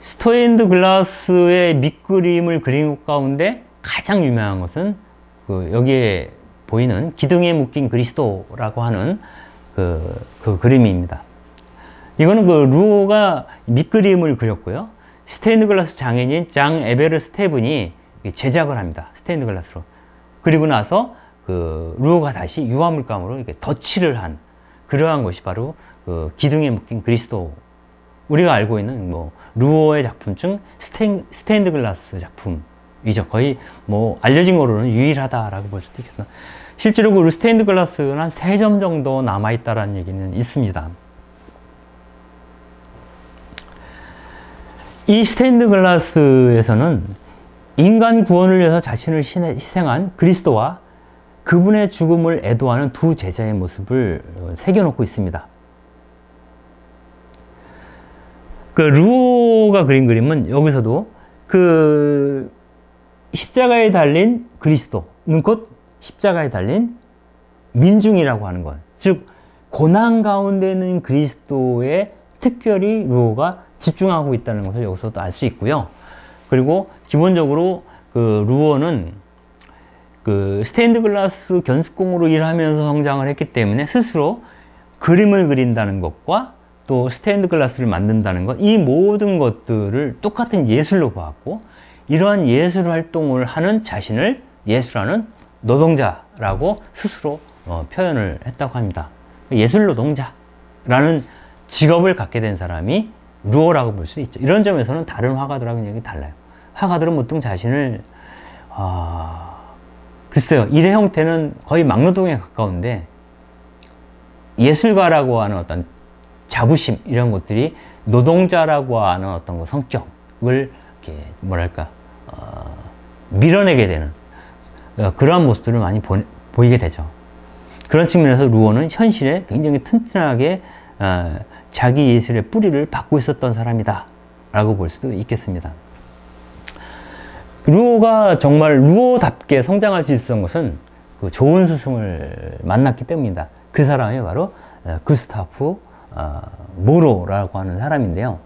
스테인드 글라스의 밑그림을 그린 것 가운데 가장 유명한 것은 그 여기에 보이는 기둥에 묶인 그리스도라고 하는 그 그림입니다. 이거는 그 루오가 밑그림을 그렸고요. 스테인드 글라스 장인인 장 에베르 스테븐이 제작을 합니다. 스테인드 글라스로. 그리고 나서 그 루오가 다시 유화물감으로 이렇게 덧칠을 한 그러한 것이 바로 그 기둥에 묶인 그리스도. 우리가 알고 있는 뭐 루오의 작품 중 스테인드 글라스 작품이죠. 거의 뭐 알려진 거로는 유일하다라고 볼 수도 있겠습니다. 실제로 그 스테인드 글라스는 한 3점 정도 남아있다라는 얘기는 있습니다. 이 스테인드 글라스에서는 인간 구원을 위해서 자신을 희생한 그리스도와 그분의 죽음을 애도하는 두 제자의 모습을 새겨놓고 있습니다. 그 루오가 그린 그림은 여기서도 그 십자가에 달린 그리스도는 곧 십자가에 달린 민중이라고 하는 것, 즉 고난 가운데 있는 그리스도에 특별히 루오가 집중하고 있다는 것을 여기서도 알 수 있고요. 그리고 기본적으로 그 루오는 그 스테인드 글라스 견습공으로 일하면서 성장을 했기 때문에 스스로 그림을 그린다는 것과 또 스테인드 글라스를 만든다는 것, 이 모든 것들을 똑같은 예술로 보았고, 이러한 예술 활동을 하는 자신을 예술하는 노동자라고 스스로 표현을 했다고 합니다. 예술 노동자라는 직업을 갖게 된 사람이 루오라고 볼 수 있죠. 이런 점에서는 다른 화가들하고는 달라요. 화가들은 보통 자신을 글쎄요, 일의 형태는 거의 막노동에 가까운데 예술가라고 하는 어떤 자부심 이런 것들이 노동자라고 하는 어떤 성격을 이렇게 뭐랄까 밀어내게 되는 그러한 모습들을 많이 보이게 되죠. 그런 측면에서 루오는 현실에 굉장히 튼튼하게 자기 예술의 뿌리를 받고 있었던 사람이다 라고 볼 수도 있겠습니다. 루오가 정말 루오답게 성장할 수 있었던 것은 그 좋은 스승을 만났기 때문입니다. 그 사람이 바로 구스타프 모로라고 하는 사람인데요.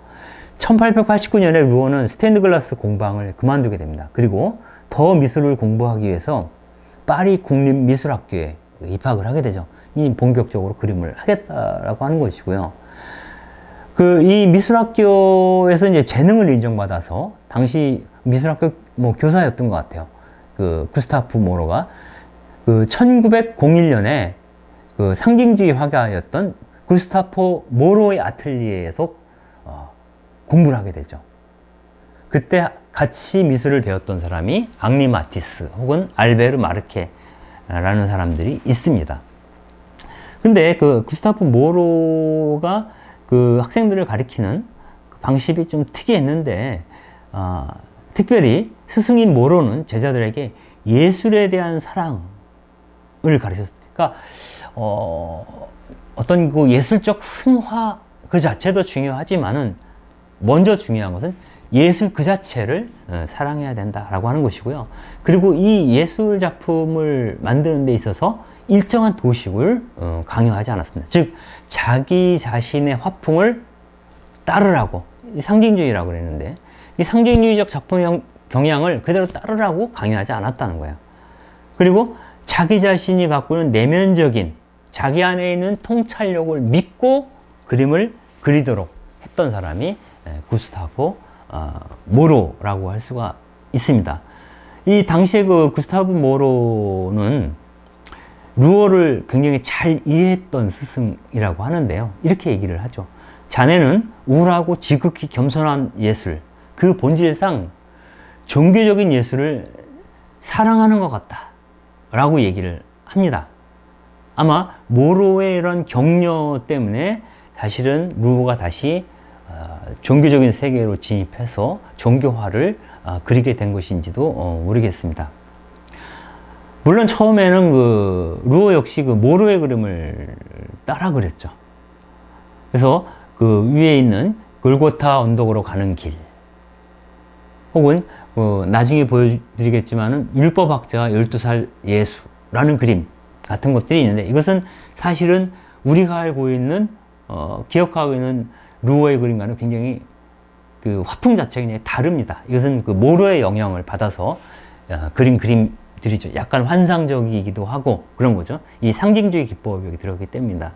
1889년에 루오는 스테인드 글라스 공방을 그만두게 됩니다. 그리고 더 미술을 공부하기 위해서 파리 국립미술학교에 입학을 하게 되죠. 이 본격적으로 그림을 하겠다라고 하는 것이고요. 이 미술학교에서 이제 재능을 인정받아서 당시 미술학교 교사였던 것 같아요. 구스타프 모로가 1901년에 상징주의 화가였던 구스타프 모로의 아틀리에에서 공부를 하게 되죠. 그때 같이 미술을 배웠던 사람이 앙리 마티스 혹은 알베르 마르케라는 사람들이 있습니다. 근데 구스타프 모로가 학생들을 가리키는 방식이 좀 특이했는데, 특별히 스승인 모로는 제자들에게 예술에 대한 사랑을 가르쳤습니다. 그러니까 어떤 예술적 승화 그 자체도 중요하지만은 먼저 중요한 것은 예술 그 자체를 사랑해야 된다라고 하는 것이고요. 그리고 이 예술 작품을 만드는 데 있어서 일정한 도식을 강요하지 않았습니다. 즉 자기 자신의 화풍을 따르라고, 상징주의라고 그랬는데 이 상징주의적 작품 경향을 그대로 따르라고 강요하지 않았다는 거예요. 그리고 자기 자신이 갖고 있는 내면적인 자기 안에 있는 통찰력을 믿고 그림을 그리도록 했던 사람이 구스타프 모로라고 할 수가 있습니다. 이 당시에 구스타프 모로는 루어를 굉장히 잘 이해했던 스승이라고 하는데요. 이렇게 얘기를 하죠. 자네는 우울하고 지극히 겸손한 예술, 그 본질상 종교적인 예술을 사랑하는 것 같다 라고 얘기를 합니다. 아마 모로의 이런 격려 때문에 사실은 루어가 다시 종교적인 세계로 진입해서 종교화를 그리게 된 것인지도 모르겠습니다. 물론 처음에는 루어 역시 모로의 그림을 따라 그렸죠. 그래서 위에 있는 골고타 언덕으로 가는 길, 혹은 나중에 보여드리겠지만은 율법학자 12살 예수라는 그림 같은 것들이 있는데, 이것은 사실은 우리가 알고 있는 기억하고 있는 루어의 그림과는 굉장히 화풍 자체가 굉장히 다릅니다. 이것은 모로의 영향을 받아서 그린 그림들이죠. 약간 환상적이기도 하고 그런 거죠. 이 상징주의 기법이 여기 들어가기 때문입니다.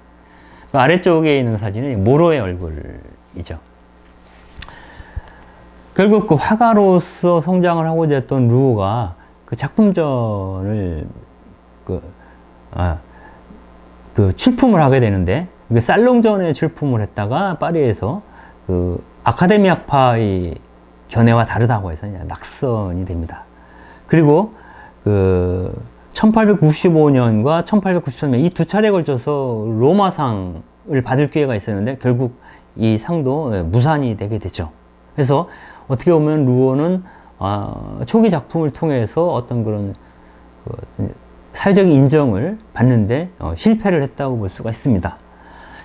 아래쪽에 있는 사진은 모로의 얼굴이죠. 결국 화가로서 성장을 하고자 했던 루오가 작품전을 출품을 하게 되는데, 살롱전에 출품을 했다가 파리에서 아카데미 학파의 견해와 다르다고 해서 낙선이 됩니다. 그리고 1895년과 1893년 이 두 차례에 걸쳐서 로마상을 받을 기회가 있었는데 결국 이 상도 무산이 되게 되죠. 그래서 어떻게 보면 루오는 초기 작품을 통해서 어떤 그런 사회적인 인정을 받는데 실패를 했다고 볼 수가 있습니다.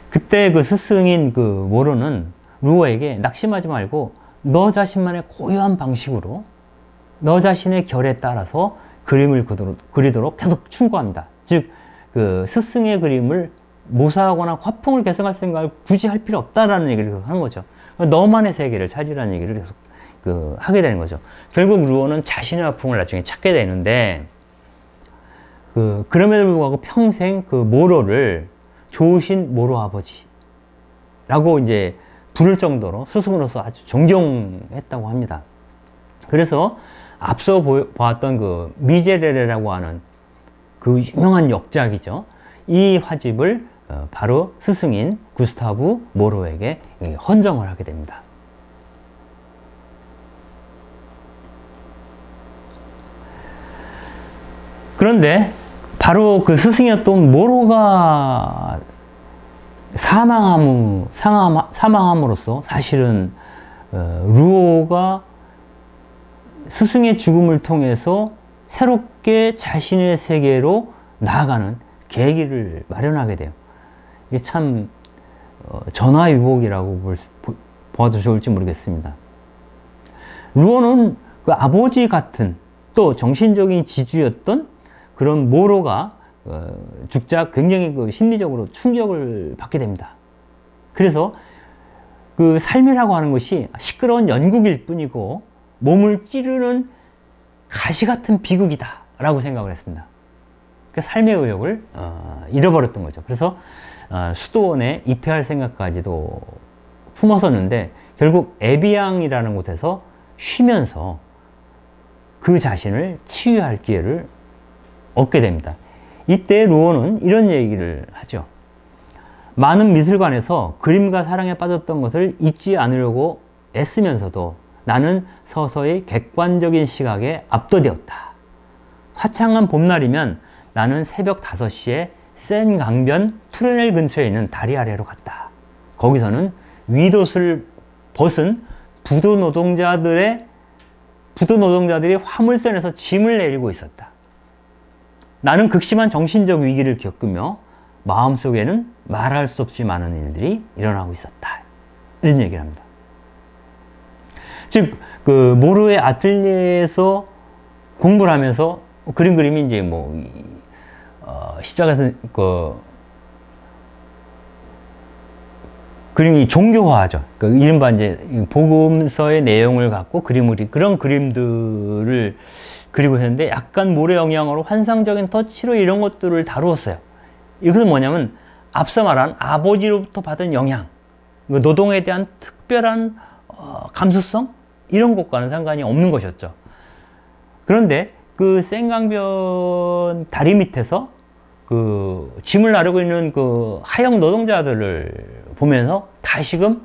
그때 스승인 모로는 루오에게 낙심하지 말고 너 자신만의 고유한 방식으로 너 자신의 결에 따라서 그림을 그리도록 계속 충고합니다. 즉 스승의 그림을 모사하거나 화풍을 개성할 생각을 굳이 할 필요 없다라는 얘기를 하는 거죠. 너만의 세계를 찾으라는 얘기를 계속 하게 되는 거죠. 결국 루오는 자신의 화풍을 나중에 찾게 되는데, 그럼에도 불구하고 평생 모로를 좋으신 모로 아버지라고 이제 부를 정도로 스승으로서 아주 존경했다고 합니다. 그래서 앞서 보았던 미제레레라고 하는 유명한 역작이죠. 이 화집을 바로 스승인 구스타브 모로에게 헌정을 하게 됩니다. 그런데 바로 스승이었던 모로가 사망함으로써 사실은 루오가 스승의 죽음을 통해서 새롭게 자신의 세계로 나아가는 계기를 마련하게 돼요. 이게 참 전화위복이라고 보아도 좋을지 모르겠습니다. 루오는 아버지 같은 또 정신적인 지주였던 그런 모로가 죽자 굉장히 심리적으로 충격을 받게 됩니다. 그래서 삶이라고 하는 것이 시끄러운 연극일 뿐이고 몸을 찌르는 가시 같은 비극이다 라고 생각을 했습니다. 그 삶의 의욕을 잃어버렸던 거죠. 그래서 수도원에 입회할 생각까지도 품었었는데 결국 에비앙이라는 곳에서 쉬면서 그 자신을 치유할 기회를 얻게 됩니다. 이때 루오는 이런 얘기를 하죠. 많은 미술관에서 그림과 사랑에 빠졌던 것을 잊지 않으려고 애쓰면서도 나는 서서히 객관적인 시각에 압도되었다. 화창한 봄날이면 나는 새벽 5시에 센 강변 투르넬 근처에 있는 다리 아래로 갔다. 거기서는 윗옷을 벗은 부도 노동자들이 화물선에서 짐을 내리고 있었다. 나는 극심한 정신적 위기를 겪으며 마음속에는 말할 수 없이 많은 일들이 일어나고 있었다. 이런 얘기를 합니다. 즉, 그 모로의 아틀리에에서 공부를 하면서 그림 그림이 이제 뭐 십자가에서 그림이 종교화하죠. 그 이른바 이제 복음서의 내용을 갖고 그런 그림들을 그리고 했는데 약간 모래 영향으로 환상적인 터치로 이런 것들을 다루었어요. 이것은 뭐냐면 앞서 말한 아버지로부터 받은 영향, 노동에 대한 특별한 감수성 이런 것과는 상관이 없는 것이었죠. 그런데 그 센강변 다리 밑에서 그 짐을 나르고 있는 그 하역 노동자들을 보면서 다시금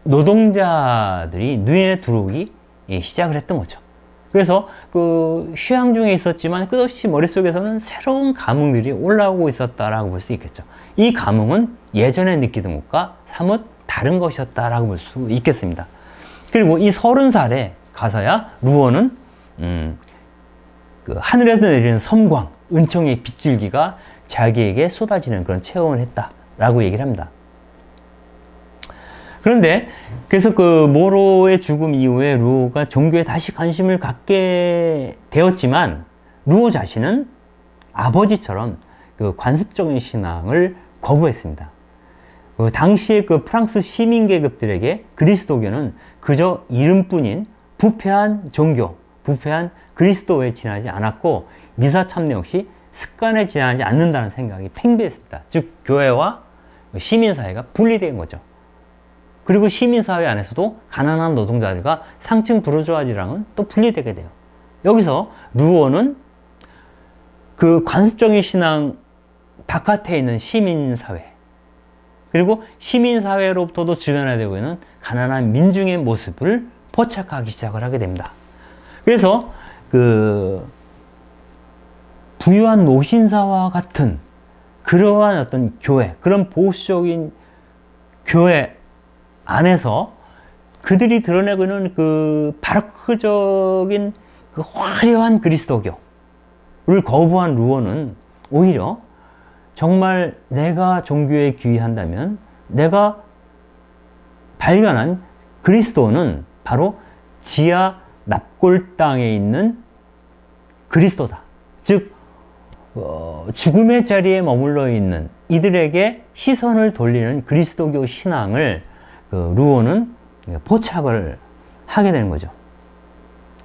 노동자들이 눈에 들어오기 시작을 했던 거죠. 그래서 그 휴양 중에 있었지만 끝없이 머릿속에서는 새로운 감흥들이 올라오고 있었다라고 볼 수 있겠죠. 이 감흥은 예전에 느끼던 것과 사뭇 다른 것이었다라고 볼 수 있겠습니다. 그리고 이 30살에 가서야 루오는 그 하늘에서 내리는 섬광, 은총의 빗줄기가 자기에게 쏟아지는 그런 체험을 했다라고 얘기를 합니다. 그런데 그래서 그 모로의 죽음 이후에 루오가 종교에 다시 관심을 갖게 되었지만 루오 자신은 아버지처럼 그 관습적인 신앙을 거부했습니다. 그 당시에 그 프랑스 시민 계급들에게 그리스도교는 그저 이름뿐인 부패한 종교, 부패한 그리스도에 지나지 않았고 미사 참여 역시 습관에 지나지 않는다는 생각이 팽배했습니다. 즉 교회와 시민사회가 분리된 거죠. 그리고 시민사회 안에서도 가난한 노동자들과 상층 부르주아지랑은 또 분리되게 돼요. 여기서 루오는 그 관습적인 신앙 바깥에 있는 시민사회, 그리고 시민사회로부터도 주변화되고 있는 가난한 민중의 모습을 포착하기 시작을 하게 됩니다. 그래서 그 부유한 노신사와 같은 그러한 어떤 교회, 그런 보수적인 교회 안에서 그들이 드러내고 있는 그 바로크적인 그 화려한 그리스도교를 거부한 루오는 오히려 정말 내가 종교에 귀의한다면 내가 발견한 그리스도는 바로 지하 납골당에 있는 그리스도다. 즉 죽음의 자리에 머물러 있는 이들에게 시선을 돌리는 그리스도교 신앙을 루오는 포착을 하게 되는 거죠.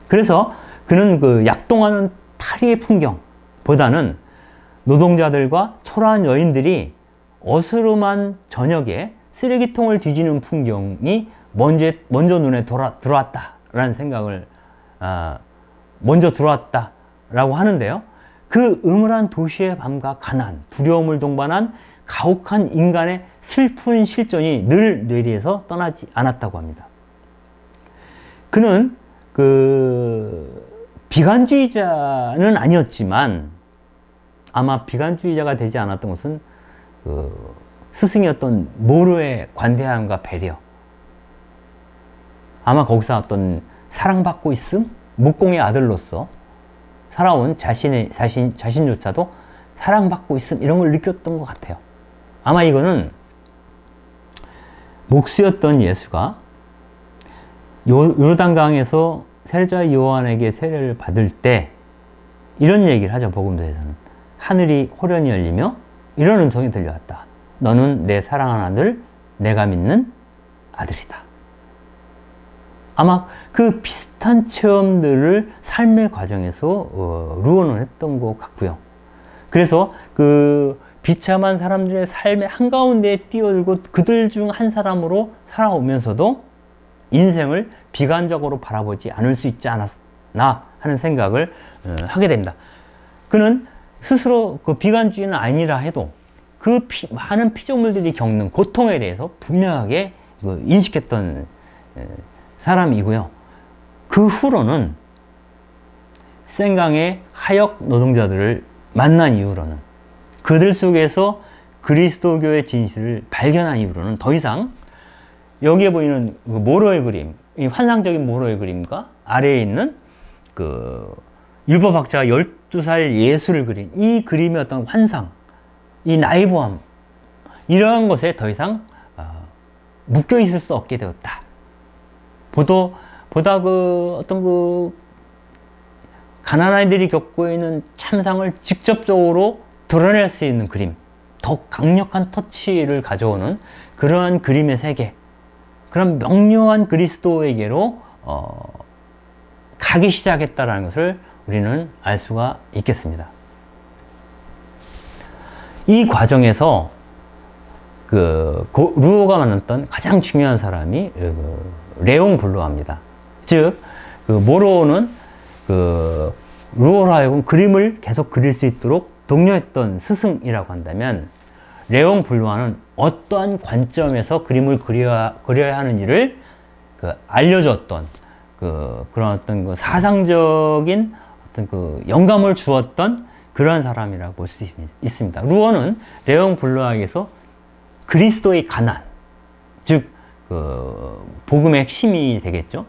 그래서 그는 그 약동하는 파리의 풍경보다는 노동자들과 초라한 여인들이 어스름한 저녁에 쓰레기통을 뒤지는 풍경이 먼저 눈에 들어왔다라는 생각을 먼저 들어왔다라고 하는데요. 그 음울한 도시의 밤과 가난, 두려움을 동반한 가혹한 인간의 슬픈 실존이 늘 뇌리에서 떠나지 않았다고 합니다. 그는 그 비관주의자는 아니었지만 아마 비관주의자가 되지 않았던 것은 그 스승이었던 모로의 관대함과 배려, 아마 거기서 어떤 사랑받고 있음, 목공의 아들로서 살아온 자신조차도 사랑받고 있음, 이런 걸 느꼈던 것 같아요. 아마 이거는 목수였던 예수가 요르단강에서 세례자 요한에게 세례를 받을 때 이런 얘기를 하죠. 복음서에서는 하늘이 호련히 열리며 이런 음성이 들려왔다. 너는 내 사랑하는 아들, 내가 믿는 아들이다. 아마 그 비슷한 체험들을 삶의 과정에서 루오는 했던 것 같고요. 그래서 그 비참한 사람들의 삶의 한가운데에 뛰어들고 그들 중 한 사람으로 살아오면서도 인생을 비관적으로 바라보지 않을 수 있지 않았나 하는 생각을 하게 됩니다. 그는 스스로 그 비관주의는 아니라 해도 그 많은 피조물들이 겪는 고통에 대해서 분명하게 인식했던 사람이고요. 그 후로는 생강의 하역 노동자들을 만난 이후로는, 그들 속에서 그리스도교의 진실을 발견한 이후로는 더 이상 여기에 보이는 모로의 그림, 이 환상적인 모로의 그림과 아래에 있는 그 율법학자가 12살 예수를 그린 이 그림의 어떤 환상, 이 나이브함, 이러한 것에 더 이상 묶여 있을 수 없게 되었다. 보다 그 어떤 그 가난한 아이들이 겪고 있는 참상을 직접적으로 드러낼 수 있는 그림, 더 강력한 터치를 가져오는 그러한 그림의 세계, 그런 명료한 그리스도에게로 가기 시작했다는 것을 우리는 알 수가 있겠습니다. 이 과정에서 루오가 만났던 가장 중요한 사람이 레옹 블루아입니다. 즉, 모로는 루오로 하여금 그림을 계속 그릴 수 있도록 독려했던 스승이라고 한다면, 레옹 블루아는 어떠한 관점에서 그림을 그려야 하는지를 알려줬던 그런 어떤 사상적인 어떤 영감을 주었던 그런 사람이라고 볼 수 있습니다. 루오는 레옹 블루아에게서 그리스도의 가난, 즉 복음의 핵심이 되겠죠.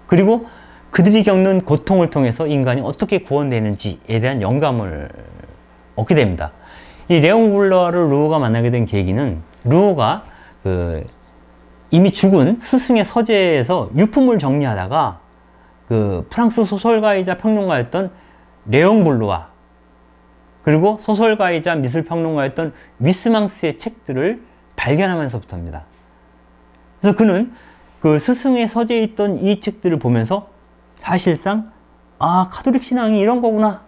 그리고 그들이 겪는 고통을 통해서 인간이 어떻게 구원되는지에 대한 영감을 얻게 됩니다. 이 레옹 블루아를 루오가 만나게 된 계기는, 루오가 이미 죽은 스승의 서재에서 유품을 정리하다가 프랑스 소설가이자 평론가였던 레옹 블루아, 그리고 소설가이자 미술평론가였던 위스망스의 책들을 발견하면서부터입니다. 그래서 그는 그 스승의 서재에 있던 이 책들을 보면서 사실상 카톨릭 신앙이 이런 거구나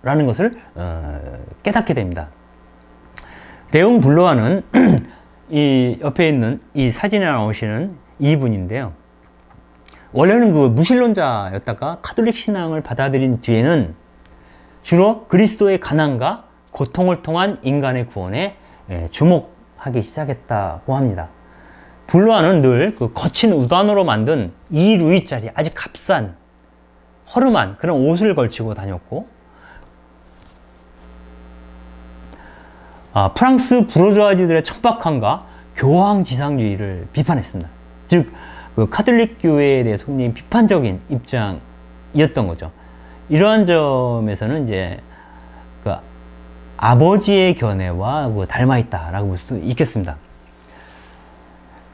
라는 것을 깨닫게 됩니다. 레옹 블루아는 이 옆에 있는 이 사진에 나오시는 이분인데요. 원래는 무신론자였다가 카톨릭 신앙을 받아들인 뒤에는 주로 그리스도의 가난과 고통을 통한 인간의 구원에 주목하기 시작했다고 합니다. 블루아는 늘 거친 우단으로 만든 2루이짜리 아주 값싼 허름한 그런 옷을 걸치고 다녔고, 프랑스 부르주아지들의 천박함과 교황지상주의를 비판했습니다. 즉, 카톨릭 교회에 대해서 굉장히 비판적인 입장이었던 거죠. 이러한 점에서는 이제 아버지의 견해와 닮아있다라고 볼 수 있겠습니다.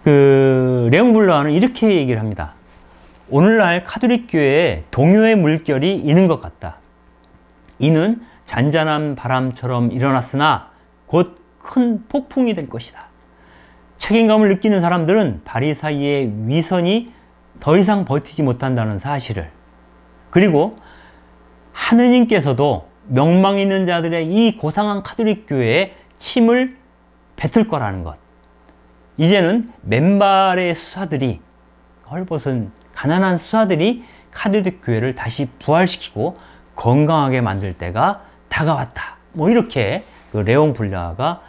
레옹 블루아는 이렇게 얘기를 합니다. 오늘날 카톨릭 교회에 동요의 물결이 있는 것 같다. 이는 잔잔한 바람처럼 일어났으나 곧 큰 폭풍이 될 것이다. 책임감을 느끼는 사람들은 바리사이의 위선이 더 이상 버티지 못한다는 사실을, 그리고 하느님께서도 명망 있는 자들의 이 고상한 카톨릭 교회에 침을 뱉을 거라는 것. 이제는 맨발의 수사들이, 헐벗은 가난한 수사들이 카톨릭 교회를 다시 부활시키고 건강하게 만들 때가 다가왔다. 이렇게 레옹 블루아가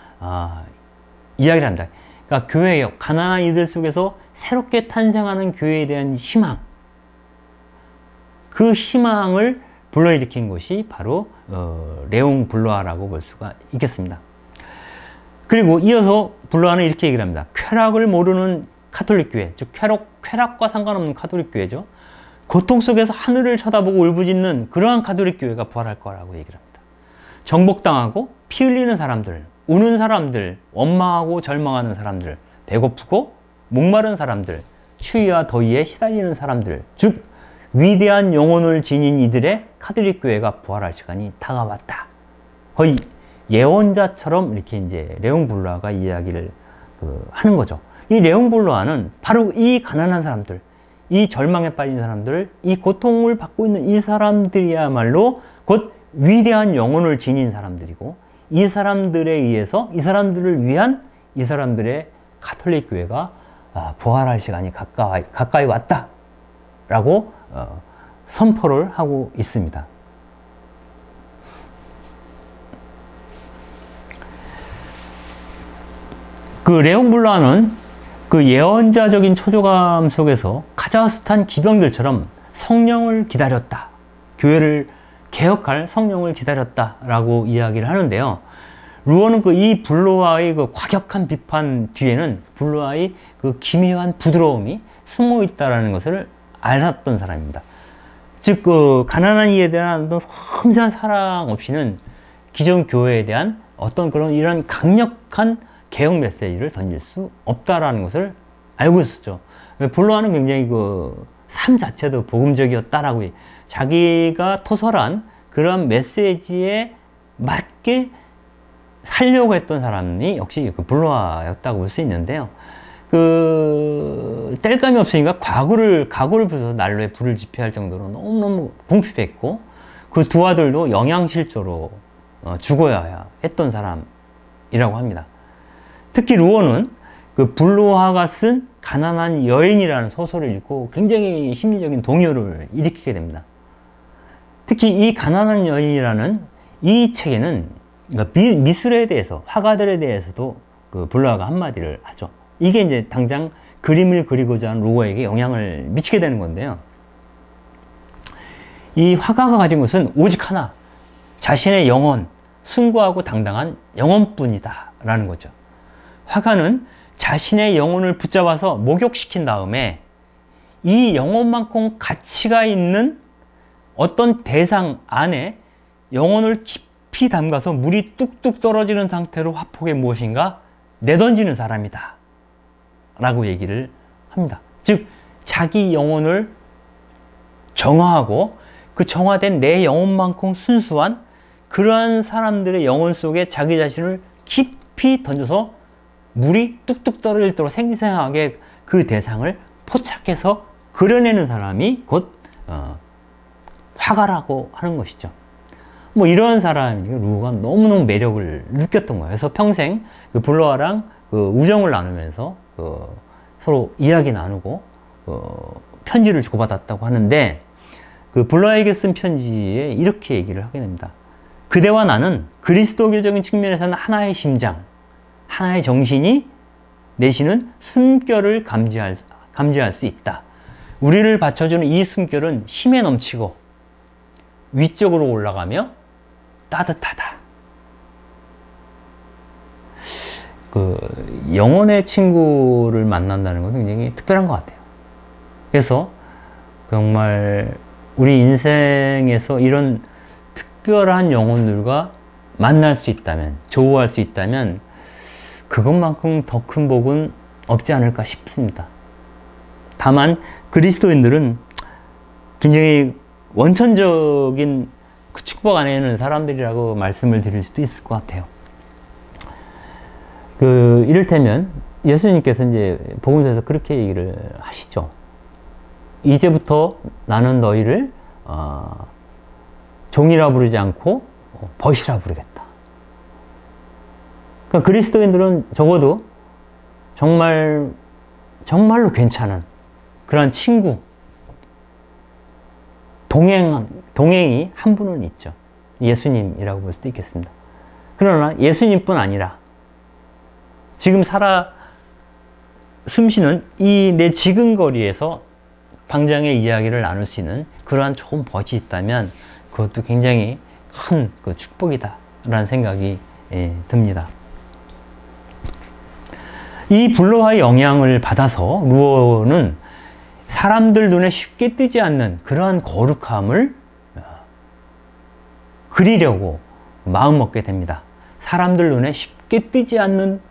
이야기를 합니다. 그러니까 교회역, 가난한 이들 속에서 새롭게 탄생하는 교회에 대한 희망, 그 희망을 불러일으킨 것이 바로 레옹 블루아라고 볼 수가 있겠습니다. 그리고 이어서 블루아는 이렇게 얘기를 합니다. 쾌락을 모르는 카톨릭 교회, 즉 쾌락과 상관없는 카톨릭 교회죠. 고통 속에서 하늘을 쳐다보고 울부짖는 그러한 카톨릭 교회가 부활할 거라고 얘기를 합니다. 정복당하고 피 흘리는 사람들, 우는 사람들, 원망하고 절망하는 사람들, 배고프고 목마른 사람들, 추위와 더위에 시달리는 사람들, 즉 위대한 영혼을 지닌 이들의 카톨릭 교회가 부활할 시간이 다가왔다. 거의 예언자처럼 이렇게 이제 레옹 블루아가 이야기를 하는 거죠. 이 레옹 블루아는 바로 이 가난한 사람들, 이 절망에 빠진 사람들, 이 고통을 받고 있는 이 사람들이야말로 곧 위대한 영혼을 지닌 사람들이고, 이 사람들에 의해서 이 사람들을 위한 이 사람들의 가톨릭 교회가 부활할 시간이 가까이 왔다 라고 선포를 하고 있습니다. 그 레옹 블라는 그 예언자적인 초조감 속에서 카자흐스탄 기병들처럼 성령을 기다렸다, 교회를 개혁할 성령을 기다렸다 라고 이야기를 하는데요. 루어는 이 블로아의 그 과격한 비판 뒤에는 블로아의 그 기묘한 부드러움이 숨어 있다는 것을 알았던 사람입니다. 즉, 그 가난한 이에 대한 어떤 섬세한 사랑 없이는 기존 교회에 대한 어떤 이런 강력한 개혁 메시지를 던질 수 없다라는 것을 알고 있었죠. 블로아는 굉장히 그 삶 자체도 복음적이었다라고, 자기가 토설한 그런 메시지에 맞게 살려고 했던 사람이 역시 그 블로아였다고 볼 수 있는데요. 그 뗄감이 없으니까 각오를 부숴서 난로에 불을 지피할 정도로 너무너무 궁핍했고, 그 두 아들도 영양실조로 죽어야 했던 사람이라고 합니다. 특히 루어는 그 블로아가 쓴 가난한 여인이라는 소설을 읽고 굉장히 심리적인 동요를 일으키게 됩니다. 특히 이 가난한 여인이라는 이 책에는 미술에 대해서, 화가들에 대해서도 그 블로아가 한마디를 하죠. 이게 이제 당장 그림을 그리고자 하는 루어에게 영향을 미치게 되는 건데요. 이 화가가 가진 것은 오직 하나, 자신의 영혼, 숭고하고 당당한 영혼뿐이다 라는 거죠. 화가는 자신의 영혼을 붙잡아서 목욕시킨 다음에 이 영혼만큼 가치가 있는 어떤 대상 안에 영혼을 깊이 담가서 물이 뚝뚝 떨어지는 상태로 화폭에 무엇인가 내던지는 사람이다 라고 얘기를 합니다. 즉, 자기 영혼을 정화하고 그 정화된 내 영혼만큼 순수한 그러한 사람들의 영혼 속에 자기 자신을 깊이 던져서 물이 뚝뚝 떨어질도록 생생하게 그 대상을 포착해서 그려내는 사람이 곧 화가라고 하는 것이죠. 뭐 이런 사람이 루어가 너무너무 매력을 느꼈던 거예요. 그래서 평생 그 블로아랑 그 우정을 나누면서 서로 이야기 나누고 편지를 주고받았다고 하는데, 그 블로아에게 쓴 편지에 이렇게 얘기를 하게 됩니다. 그대와 나는 그리스도교적인 측면에서는 하나의 심장, 하나의 정신이 내쉬는 숨결을 감지할 수 있다. 우리를 받쳐주는 이 숨결은 힘에 넘치고 위쪽으로 올라가며 따뜻하다. 그 영혼의 친구를 만난다는 것은 굉장히 특별한 것 같아요. 그래서 정말 우리 인생에서 이런 특별한 영혼들과 만날 수 있다면, 조우할 수 있다면 그것만큼 더 큰 복은 없지 않을까 싶습니다. 다만 그리스도인들은 굉장히 원천적인 그 축복 안에 있는 사람들이라고 말씀을 드릴 수도 있을 것 같아요. 이를테면 예수님께서 이제 복음서에서 그렇게 얘기를 하시죠. 이제부터 나는 너희를 종이라 부르지 않고 벗이라 부르겠다. 그러니까 그리스도인들은 적어도 정말로 괜찮은 그런 친구, 동행이 한 분은 있죠. 예수님이라고 볼 수도 있겠습니다. 그러나 예수님뿐 아니라 지금 숨쉬는 이 내 지근거리에서 당장의 이야기를 나눌 수 있는 그러한 좋은 벗이 있다면 그것도 굉장히 큰 그 축복이다 라는 생각이 듭니다. 이 블로아의 영향을 받아서 루어는 사람들 눈에 쉽게 뜨지 않는 그러한 거룩함을 그리려고 마음먹게 됩니다. 사람들 눈에 쉽게 띄지 않는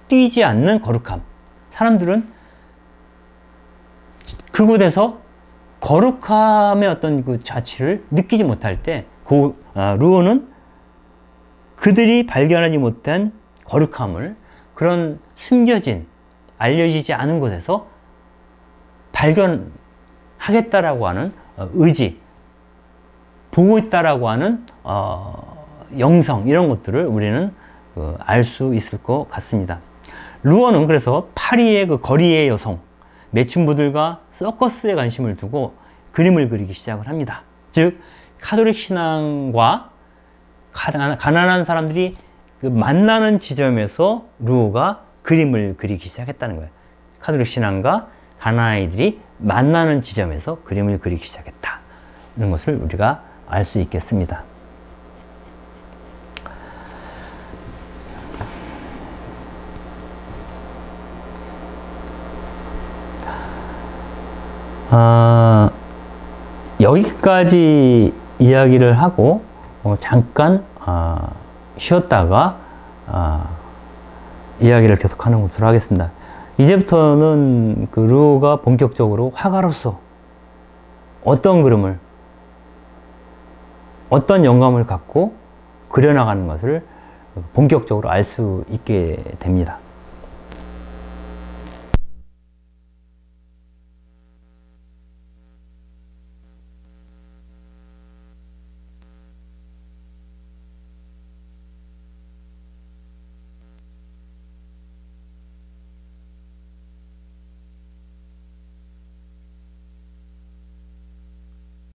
거룩함. 사람들은 그곳에서 거룩함의 어떤 그 자취를 느끼지 못할 때 루어는 그들이 발견하지 못한 거룩함을 그런 숨겨진, 알려지지 않은 곳에서 발견하겠다라고 하는 의지, 보고 있다라고 하는 영성 이런 것들을 우리는 알 수 있을 것 같습니다. 루어는 그래서 파리의 그 거리의 여성, 매춘부들과 서커스에 관심을 두고 그림을 그리기 시작을 합니다. 즉 카톨릭 신앙과 가난한 사람들이 그 만나는 지점에서 루어가 그림을 그리기 시작했다는 거예요. 카톨릭 신앙과 가난한 아이들이 만나는 지점에서 그림을 그리기 시작했다. 이런 것을 우리가 알 수 있겠습니다. 여기까지 이야기를 하고 잠깐 쉬었다가 이야기를 계속하는 것으로 하겠습니다. 이제부터는 그 루어가 본격적으로 화가로서 어떤 그림을, 어떤 영감을 갖고 그려나가는 것을 본격적으로 알 수 있게 됩니다.